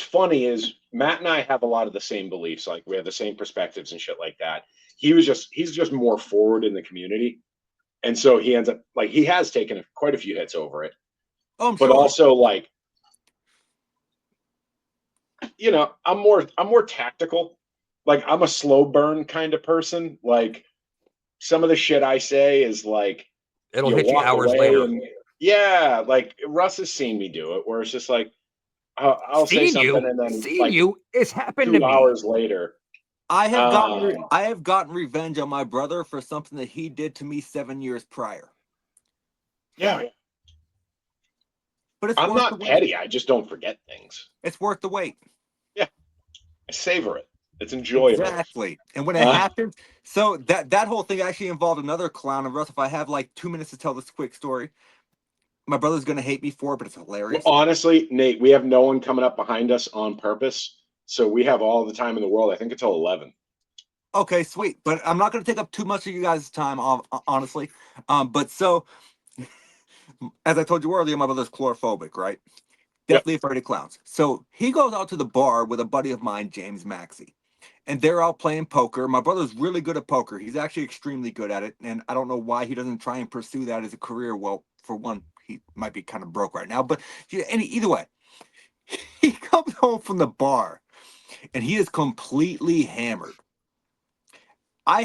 [SPEAKER 2] funny is Matt and I have a lot of the same beliefs. Like we have the same perspectives and shit like that. He's just more forward in the community. And so he ends up like he has taken quite a few hits over it.
[SPEAKER 4] Oh, I'm
[SPEAKER 2] But
[SPEAKER 4] sure.
[SPEAKER 2] also like, I'm more tactical. Like I'm a slow burn kind of person. Like some of the shit I say is like
[SPEAKER 1] It'll
[SPEAKER 2] you
[SPEAKER 1] hit you
[SPEAKER 2] walk
[SPEAKER 1] hours
[SPEAKER 2] away
[SPEAKER 1] later.
[SPEAKER 2] and yeah, like Russ has seen me do it where it's just like I'll say
[SPEAKER 1] Seeing
[SPEAKER 2] something
[SPEAKER 1] you,
[SPEAKER 2] and then
[SPEAKER 1] seeing
[SPEAKER 2] like
[SPEAKER 1] you, it's happened to
[SPEAKER 2] 2
[SPEAKER 1] me.
[SPEAKER 2] hours later.
[SPEAKER 4] I have gotten revenge on my brother for something that he did to me 7 years prior.
[SPEAKER 2] Yeah.
[SPEAKER 4] But it's
[SPEAKER 2] I'm
[SPEAKER 4] worth
[SPEAKER 2] not
[SPEAKER 4] the wait.
[SPEAKER 2] petty. I just don't forget things.
[SPEAKER 4] It's worth the wait.
[SPEAKER 2] Yeah. I savor it. It's enjoyable.
[SPEAKER 4] Exactly. And when it happens, so that whole thing actually involved another clown. And Russ, if I have like 2 minutes to tell this quick story, my brother's gonna hate me for it, but it's hilarious.
[SPEAKER 2] Honestly, Nate, we have no one coming up behind us on purpose. So we have all the time in the world. I think until 11.
[SPEAKER 4] Okay, sweet. But I'm not gonna take up too much of you guys' time, honestly. But so as I told you earlier, my brother's chlorophobia, right?
[SPEAKER 2] Yep.
[SPEAKER 4] Definitely afraid of clowns. So he goes out to the bar with a buddy of mine, James Maxey. And they're out playing poker. My brother's really good at poker. He's actually extremely good at it. And I don't know why he doesn't try and pursue that as a career. Well, for one, he might be kind of broke right now. But either way, he comes home from the bar and he is completely hammered. I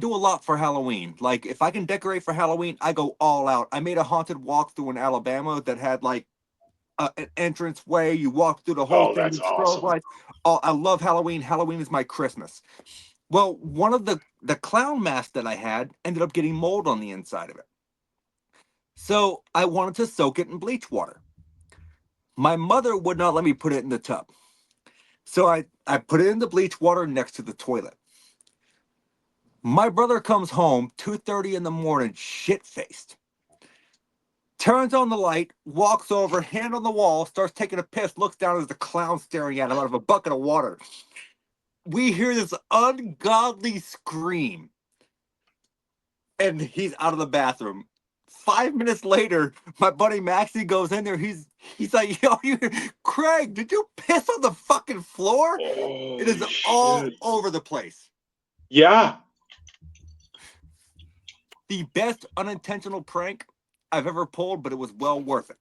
[SPEAKER 4] do a lot for Halloween. Like if I can decorate for Halloween, I go all out. I made a haunted walkthrough in Alabama that had like an entrance way. You walk through the whole
[SPEAKER 2] Oh,
[SPEAKER 4] thing.
[SPEAKER 2] that's
[SPEAKER 4] With strobe
[SPEAKER 2] awesome.
[SPEAKER 4] lights. Oh, I love Halloween. Halloween is my Christmas. Well, one of the clown masks that I had ended up getting mold on the inside of it. So I wanted to soak it in bleach water. My mother would not let me put it in the tub. So I put it in the bleach water next to the toilet. My brother comes home 2:30 in the morning, shit-faced. Turns on the light, walks over, hand on the wall, starts taking a piss, looks down as the clown staring at him out of a bucket of water. We hear this ungodly scream. And he's out of the bathroom. 5 minutes later, my buddy Maxie goes in there. He's like, "Yo, Craig, did you piss on the fucking floor?" It is all over the place.
[SPEAKER 2] Yeah.
[SPEAKER 4] The best unintentional prank I've ever pulled, but it was well worth it.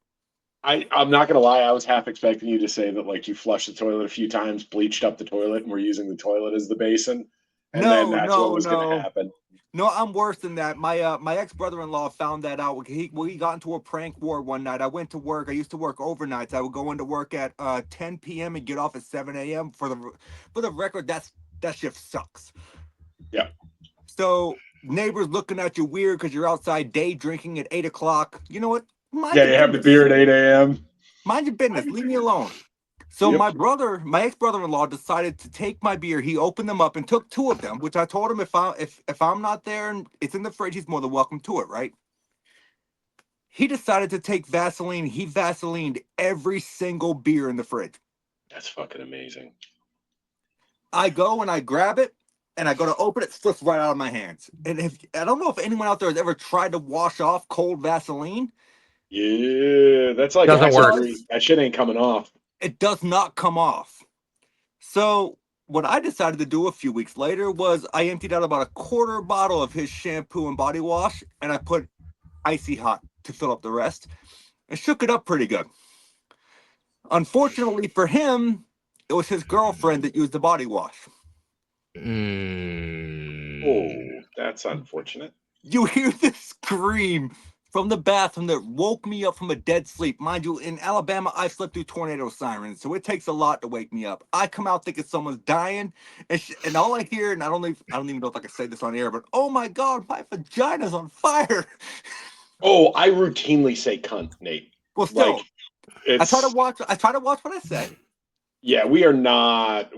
[SPEAKER 2] I'm not gonna lie, I was half expecting you to say that like you flushed the toilet a few times, bleached up the toilet, and we're using the toilet as the basin. And then that's what was gonna happen.
[SPEAKER 4] No, I'm worse than that. My ex-brother-in-law found that out. He got into a prank war one night. I went to work. I used to work overnights. I would go into work at 10 p.m. and get off at 7 a.m. For the record, that shift sucks.
[SPEAKER 2] Yeah.
[SPEAKER 4] So neighbors looking at you weird because you're outside day drinking at 8 o'clock. You know what?
[SPEAKER 2] You have the beer at 8 a.m.
[SPEAKER 4] Mind your business. Leave me alone. So my ex-brother-in-law decided to take my beer. He opened them up and took 2 of them, which I told him if I'm not there and it's in the fridge, he's more than welcome to it, right? He decided to take Vaseline. He Vaselined every single beer in the fridge.
[SPEAKER 2] That's fucking amazing.
[SPEAKER 4] I go and I grab it and I go to open it, slips right out of my hands. And I don't know if anyone out there has ever tried to wash off cold Vaseline.
[SPEAKER 2] Yeah, that's like
[SPEAKER 1] Doesn't work.
[SPEAKER 2] That shit ain't coming off.
[SPEAKER 4] It does not come off. So what I decided to do a few weeks later was I emptied out about a quarter bottle of his shampoo and body wash, and I put icy hot to fill up the rest, and shook it up pretty good. Unfortunately for him, it was his girlfriend that used the body wash.
[SPEAKER 2] Oh, that's unfortunate.
[SPEAKER 4] You hear the scream from the bathroom that woke me up from a dead sleep. Mind you, in Alabama, I slept through tornado sirens, so it takes a lot to wake me up. I come out thinking someone's dying, and all I hear, and I don't even know if I can say this on air, but oh my God, my vagina's on fire.
[SPEAKER 2] Oh, I routinely say cunt, Nate.
[SPEAKER 4] Well, still,
[SPEAKER 2] Like, it's
[SPEAKER 4] I try to watch what I say.
[SPEAKER 2] yeah, we are TVMA.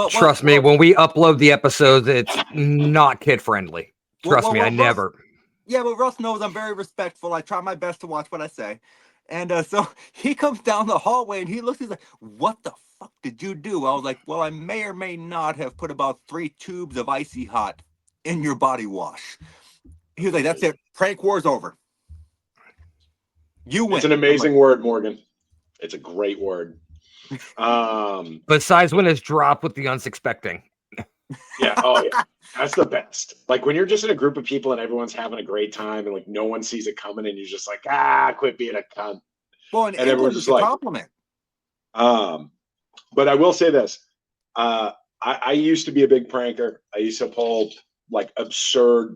[SPEAKER 1] Trust me, when we upload the episodes, it's not kid friendly. Trust me, I never.
[SPEAKER 4] Yeah, but Russ knows I'm very respectful. I try my best to watch what I say. And so he comes down the hallway and he looks, he's like, what the fuck did you do? I was like, well, I may or may not have put about 3 tubes of icy hot in your body wash. He was like, that's it. Prank war's over. You win.
[SPEAKER 2] It's an amazing word, Morgan. It's a great word.
[SPEAKER 1] Besides when it's dropped with the unsuspecting.
[SPEAKER 2] Yeah. Oh, yeah. That's the best. Like when you're just in a group of people and everyone's having a great time and like no one sees it coming and you're just like, quit being a cunt.
[SPEAKER 4] Well, and everyone's just like, compliment.
[SPEAKER 2] But I will say this. I used to be a big pranker. I used to pull like absurd,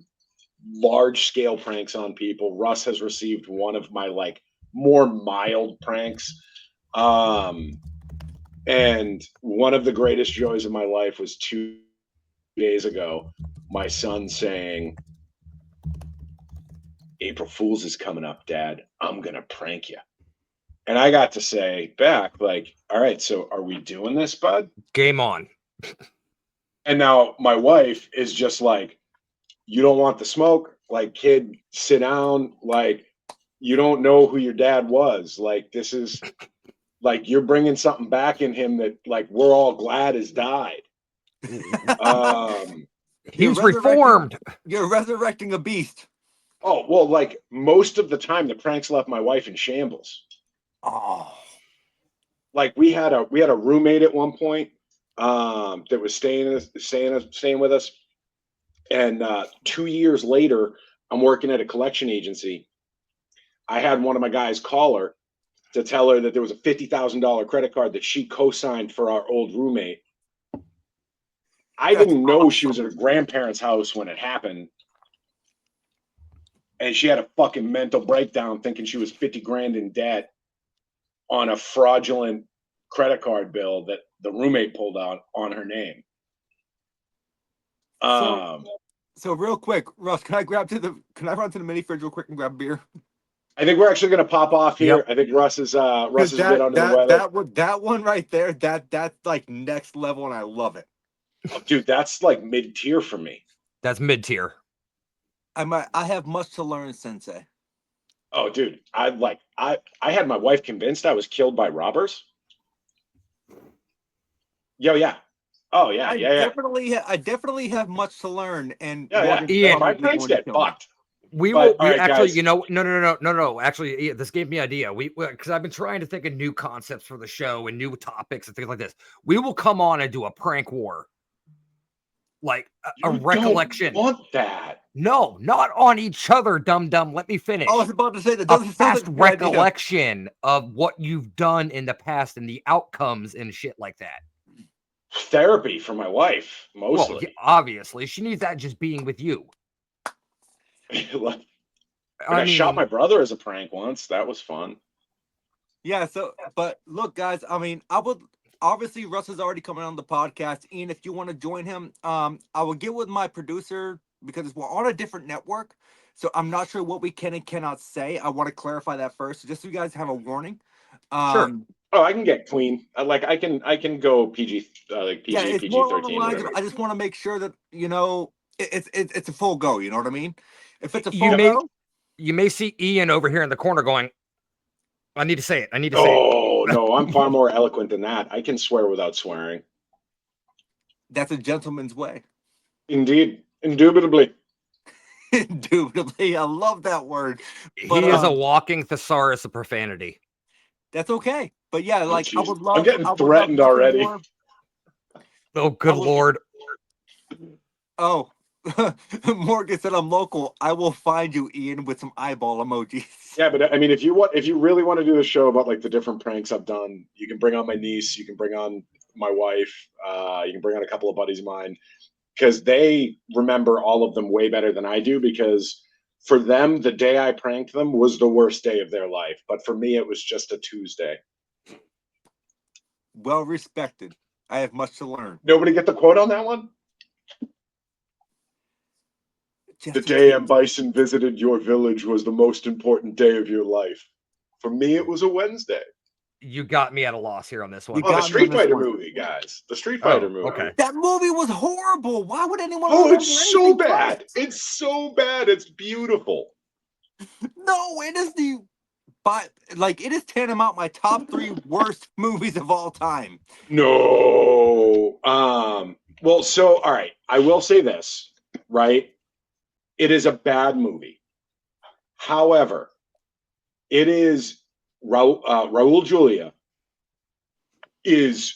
[SPEAKER 2] large scale pranks on people. Russ has received one of my like more mild pranks. And one of the greatest joys of my life was 2 days ago, my son saying, April Fool's is coming up, Dad. I'm going to prank you. And I got to say back, like, all right, so are we doing this, bud?
[SPEAKER 1] Game on.
[SPEAKER 2] And now my wife is just like, you don't want the smoke? Like, kid, sit down. Like, you don't know who your dad was. Like, this is like, you're bringing something back in him that like, we're all glad has died.
[SPEAKER 1] He's reformed.
[SPEAKER 4] You're resurrecting a beast.
[SPEAKER 2] Oh, well, like most of the time the pranks left my wife in shambles.
[SPEAKER 4] Oh,
[SPEAKER 2] like we had a roommate at one point that was staying with us, and 2 years later I'm working at a collection agency. I had one of my guys call her to tell her that there was a $50,000 credit card that she co-signed for our old roommate. I didn't know she was at her grandparents' house when it happened. And she had a fucking mental breakdown thinking she was 50 grand in debt on a fraudulent credit card bill that the roommate pulled out on her name.
[SPEAKER 4] So real quick, Russ, can I run to the mini fridge real quick and grab a beer?
[SPEAKER 2] I think we're actually going to pop off here. Yep. I think Russ is a bit under the weather.
[SPEAKER 4] That one right there, that's like next level, and I love it.
[SPEAKER 2] Oh, dude, that's like mid-tier for me.
[SPEAKER 1] That's mid-tier.
[SPEAKER 4] I have much to learn, Sensei.
[SPEAKER 2] Oh, dude, I had my wife convinced I was killed by robbers. Yeah. Oh yeah,
[SPEAKER 4] I definitely have much to learn, and
[SPEAKER 2] Ian, my pranks get fucked.
[SPEAKER 1] We will actually, guys. No. Actually, this gave me an idea. Because I've been trying to think of new concepts for the show and new topics and things like this. We will come on and do a prank war, like a recollection.
[SPEAKER 2] Don't want that?
[SPEAKER 1] No, not on each other, dum. Let me finish.
[SPEAKER 4] I was about to say that doesn't
[SPEAKER 1] fast recollection of what you've done in the past and the outcomes and shit like that.
[SPEAKER 2] Therapy for my wife, mostly.
[SPEAKER 1] Well, obviously, she needs that just being with you.
[SPEAKER 2] I shot my brother as a prank once. That was fun.
[SPEAKER 4] Yeah. So, but look, guys. I mean, I would obviously Russ is already coming on the podcast. Ian, if you want to join him, I will get with my producer because we're on a different network. So I'm not sure what we can and cannot say. I want to clarify that first, so just so you guys have a warning.
[SPEAKER 2] Sure. Oh, I can get clean. I can go PG, like PG,
[SPEAKER 4] it's
[SPEAKER 2] PG 13.
[SPEAKER 4] I just want to make sure that it's a full go. You know what I mean? If it's a full go,
[SPEAKER 1] you may see Ian over here in the corner going, "I need to say it. I need to say it."
[SPEAKER 2] Oh no, I'm far more eloquent than that. I can swear without swearing.
[SPEAKER 4] That's a gentleman's way.
[SPEAKER 2] Indeed, indubitably.
[SPEAKER 4] Indubitably, I love that word.
[SPEAKER 2] But,
[SPEAKER 1] he is a walking thesaurus of profanity.
[SPEAKER 4] That's okay. But yeah, like I would love.
[SPEAKER 2] I'm getting threatened already.
[SPEAKER 1] Oh, good Lord.
[SPEAKER 4] Oh, Morgan said I'm local. I will find you, Ian, with some eyeball emojis.
[SPEAKER 2] Yeah, but I mean, if you really want to do the show about like the different pranks I've done, you can bring on my niece, you can bring on my wife, you can bring on a couple of buddies of mine, because they remember all of them way better than I do, because For them, the day I pranked them was the worst day of their life. But for me, it was just a Tuesday.
[SPEAKER 4] Well respected. I have much to learn.
[SPEAKER 2] Nobody get the quote on that one?
[SPEAKER 4] Just
[SPEAKER 2] The
[SPEAKER 4] in
[SPEAKER 2] day
[SPEAKER 4] case.
[SPEAKER 2] M. Bison visited your village was the most important day of your life. For me, it was a Wednesday.
[SPEAKER 1] You got me at a loss here on this one.
[SPEAKER 4] You
[SPEAKER 2] Oh, the
[SPEAKER 4] got me on
[SPEAKER 2] Street
[SPEAKER 4] this
[SPEAKER 2] Fighter
[SPEAKER 4] one.
[SPEAKER 2] movie, guys. The Street Fighter movie.
[SPEAKER 1] Okay.
[SPEAKER 4] That movie was horrible. Why would anyone
[SPEAKER 2] Oh,
[SPEAKER 4] remember
[SPEAKER 2] it's so
[SPEAKER 4] anything from
[SPEAKER 2] bad.
[SPEAKER 4] it?
[SPEAKER 2] It's so bad. It's beautiful.
[SPEAKER 4] No, it is it is tantamount my top 3 worst movies of all time.
[SPEAKER 2] No. Well, so all right. I will say this, right? It is a bad movie. However, it is Raul Julia is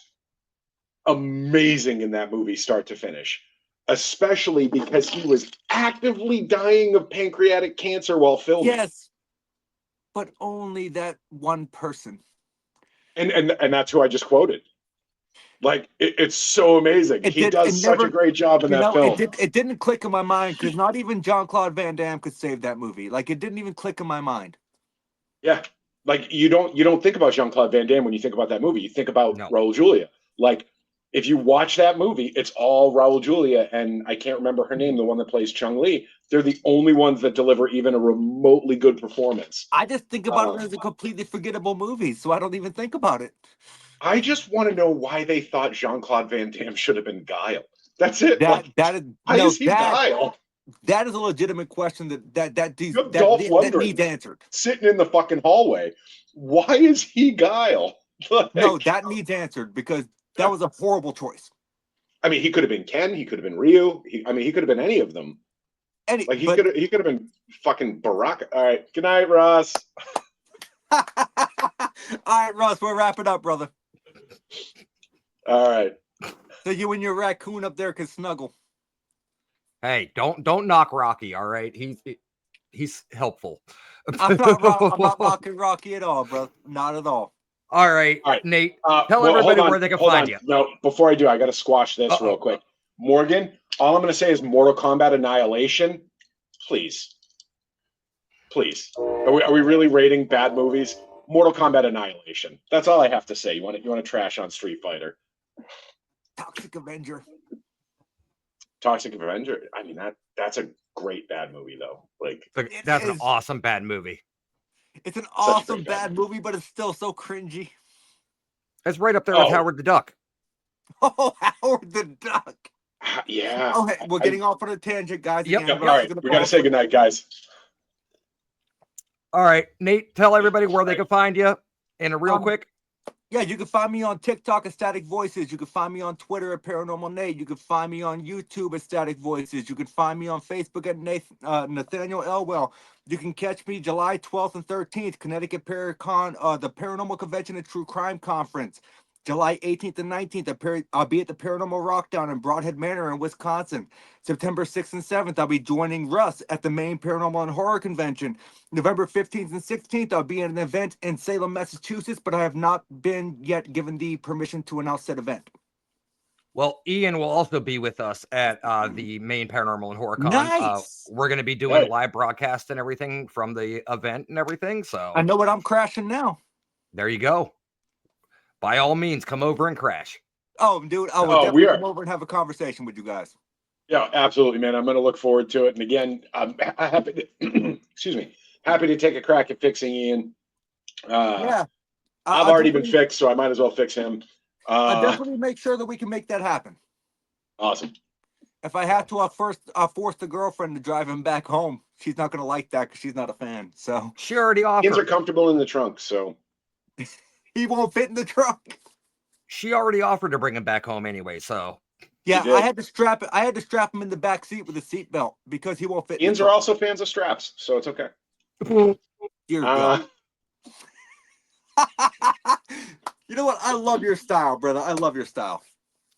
[SPEAKER 2] amazing in that movie, start to finish, especially because he was actively dying of pancreatic cancer while filming.
[SPEAKER 4] Yes, but only that one person.
[SPEAKER 2] And that's who I just quoted. Like it's so amazing. He does such a great job in that film.
[SPEAKER 4] It didn't click in my mind because not even Jean-Claude Van Damme could save that movie. Like it didn't even click in my mind.
[SPEAKER 2] Yeah, like you don't think about Jean-Claude Van Damme when you think about that movie. You think about Raul Julia. Like if you watch that movie, it's all Raul Julia, and I can't remember her name, the one that plays Chung-Li. They're the only ones that deliver even a remotely good performance.
[SPEAKER 4] I just think about it as a completely forgettable movie, so I don't even think about it.
[SPEAKER 2] I just want to know why they thought Jean-Claude Van Damme should have been Guile. That's it. Why is he Guile?
[SPEAKER 4] That is a legitimate question that needs answered.
[SPEAKER 2] Sitting in the fucking hallway. Why is he Guile?
[SPEAKER 4] No, that needs answered because that was a horrible choice.
[SPEAKER 2] I mean, he could have been Ken. He could have been Ryu. He could have been any of them. He could have been fucking Baraka. All right. Good night, Ross.
[SPEAKER 4] All right, Ross. We're wrapping up, brother.
[SPEAKER 2] All right.
[SPEAKER 4] So you and your raccoon up there can snuggle.
[SPEAKER 1] Hey, don't knock Rocky. All right, he's helpful.
[SPEAKER 4] I'm not knocking Rocky at all, bro. Not at all.
[SPEAKER 1] All right, Nate. Tell everybody where they can find you.
[SPEAKER 2] No, before I do, I got to squash this real quick. Morgan, all I'm going to say is Mortal Kombat Annihilation. Please. Are we really rating bad movies? Mortal Kombat Annihilation. That's all I have to say. You want to trash on Street Fighter?
[SPEAKER 4] Toxic Avenger.
[SPEAKER 2] I mean that's a great bad movie though. Like
[SPEAKER 1] that's an awesome bad movie.
[SPEAKER 4] It's an awesome bad movie, but it's still so cringy.
[SPEAKER 1] It's right up there with Howard the Duck.
[SPEAKER 4] Oh, Howard the Duck.
[SPEAKER 2] Yeah.
[SPEAKER 4] Oh, hey, we're getting off on a tangent, guys.
[SPEAKER 2] Yep. All right, we got to say goodnight, guys.
[SPEAKER 1] All right, Nate, tell everybody where they can find you in a real quick.
[SPEAKER 4] Yeah, you can find me on TikTok at Static Voices. You can find me on Twitter at Paranormal Nate. You can find me on YouTube at Static Voices. You can find me on Facebook at Nathaniel Elwell. You can catch me July 12th and 13th, Connecticut Paracon, the Paranormal Convention and True Crime Conference. July 18th and 19th, I'll be at the Paranormal Rockdown in Broadhead Manor in Wisconsin. September 6th and 7th, I'll be joining Russ at the Maine Paranormal and Horror Convention. November 15th and 16th, I'll be at an event in Salem, Massachusetts, but I have not been yet given the permission to announce said event.
[SPEAKER 1] Well, Ian will also be with us at the Maine Paranormal and Horror Con.
[SPEAKER 4] Nice.
[SPEAKER 1] We're going to be doing live broadcast and everything from the event and everything. So
[SPEAKER 4] I know what I'm crashing now.
[SPEAKER 1] There you go. By all means, come over and crash.
[SPEAKER 4] Oh, dude, I will definitely come over and have a conversation with you guys.
[SPEAKER 2] Yeah, absolutely, man. I'm going to look forward to it. And again, I'm happy to, excuse me, happy to take a crack at fixing Ian. I've already been fixed, so I might as well fix him.
[SPEAKER 4] I'll definitely make sure that we can make that happen.
[SPEAKER 2] Awesome.
[SPEAKER 4] If I have to, I'll force the girlfriend to drive him back home. She's not going to like that because she's not a fan. So
[SPEAKER 1] she already offered.
[SPEAKER 2] Ians are comfortable in the trunk, so
[SPEAKER 4] he won't fit in the trunk.
[SPEAKER 1] She already offered to bring him back home anyway. So
[SPEAKER 4] yeah, I had to strap it. I had to strap him in the back seat with a seatbelt because he won't fit.
[SPEAKER 2] Ians are also fans of straps, so it's okay.
[SPEAKER 4] Dear God. You know what? I love your style, brother. I love your style.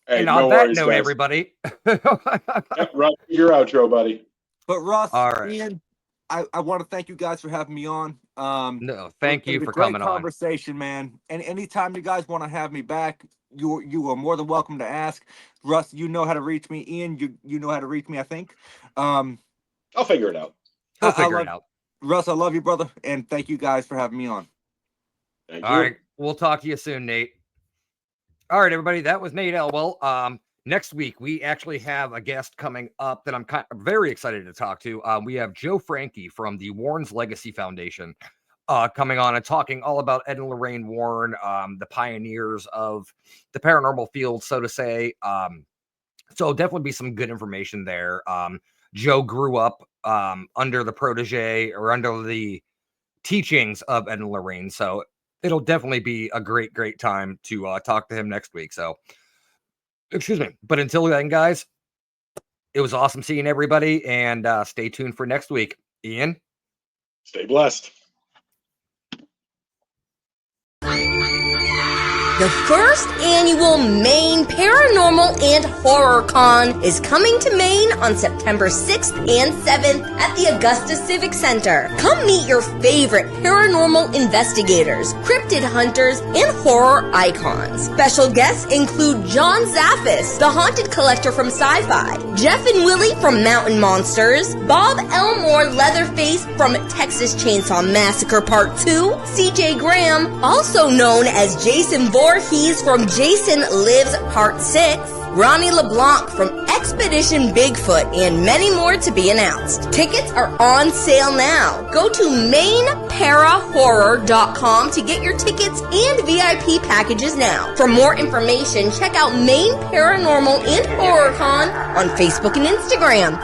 [SPEAKER 2] Hey,
[SPEAKER 1] and on that note, everybody.
[SPEAKER 2] Russ, your outro, buddy.
[SPEAKER 4] But Russ,
[SPEAKER 1] all right.
[SPEAKER 4] Ian, I want to thank you guys for having me on.
[SPEAKER 1] No, thank you for coming on.
[SPEAKER 4] Conversation, man. And anytime you guys want to have me back, you are more than welcome to ask. Russ, you know how to reach me. Ian, you know how to reach me, I think.
[SPEAKER 2] I'll figure it out.
[SPEAKER 1] He'll
[SPEAKER 4] I
[SPEAKER 1] figure
[SPEAKER 4] love
[SPEAKER 1] it out.
[SPEAKER 4] Russ. I love you, brother, and thank you guys for having me on.
[SPEAKER 2] Thank
[SPEAKER 1] All
[SPEAKER 2] you.
[SPEAKER 1] right. We'll talk to you soon, Nate. All right, everybody. That was Nate Elwell. Next week, we actually have a guest coming up that I'm very excited to talk to. We have Joe Frankie from the Warren's Legacy Foundation coming on and talking all about Ed and Lorraine Warren, the pioneers of the paranormal field, so to say. So definitely be some good information there. Joe grew up under the protege or under the teachings of Ed and Lorraine. So it'll definitely be a great, great time to talk to him next week. So, excuse me. But until then, guys, it was awesome seeing everybody, and stay tuned for next week. Ian?
[SPEAKER 2] Stay blessed.
[SPEAKER 3] The first annual Maine Paranormal and Horror Con is coming to Maine on September 6th and 7th at the Augusta Civic Center. Come meet your favorite paranormal investigators, cryptid hunters, and horror icons. Special guests include John Zaffis, the haunted collector from Sci-Fi, Jeff and Willie from Mountain Monsters, Bob Elmore Leatherface from Texas Chainsaw Massacre Part 2, CJ Graham, also known as Jason Voorhees from Jason Lives Part 6, Ronnie LeBlanc from Expedition Bigfoot, and many more to be announced. Tickets are on sale now. Go to mainparahorror.com to get your tickets and VIP packages now. For more information, check out Maine Paranormal and Horror Con on Facebook and Instagram.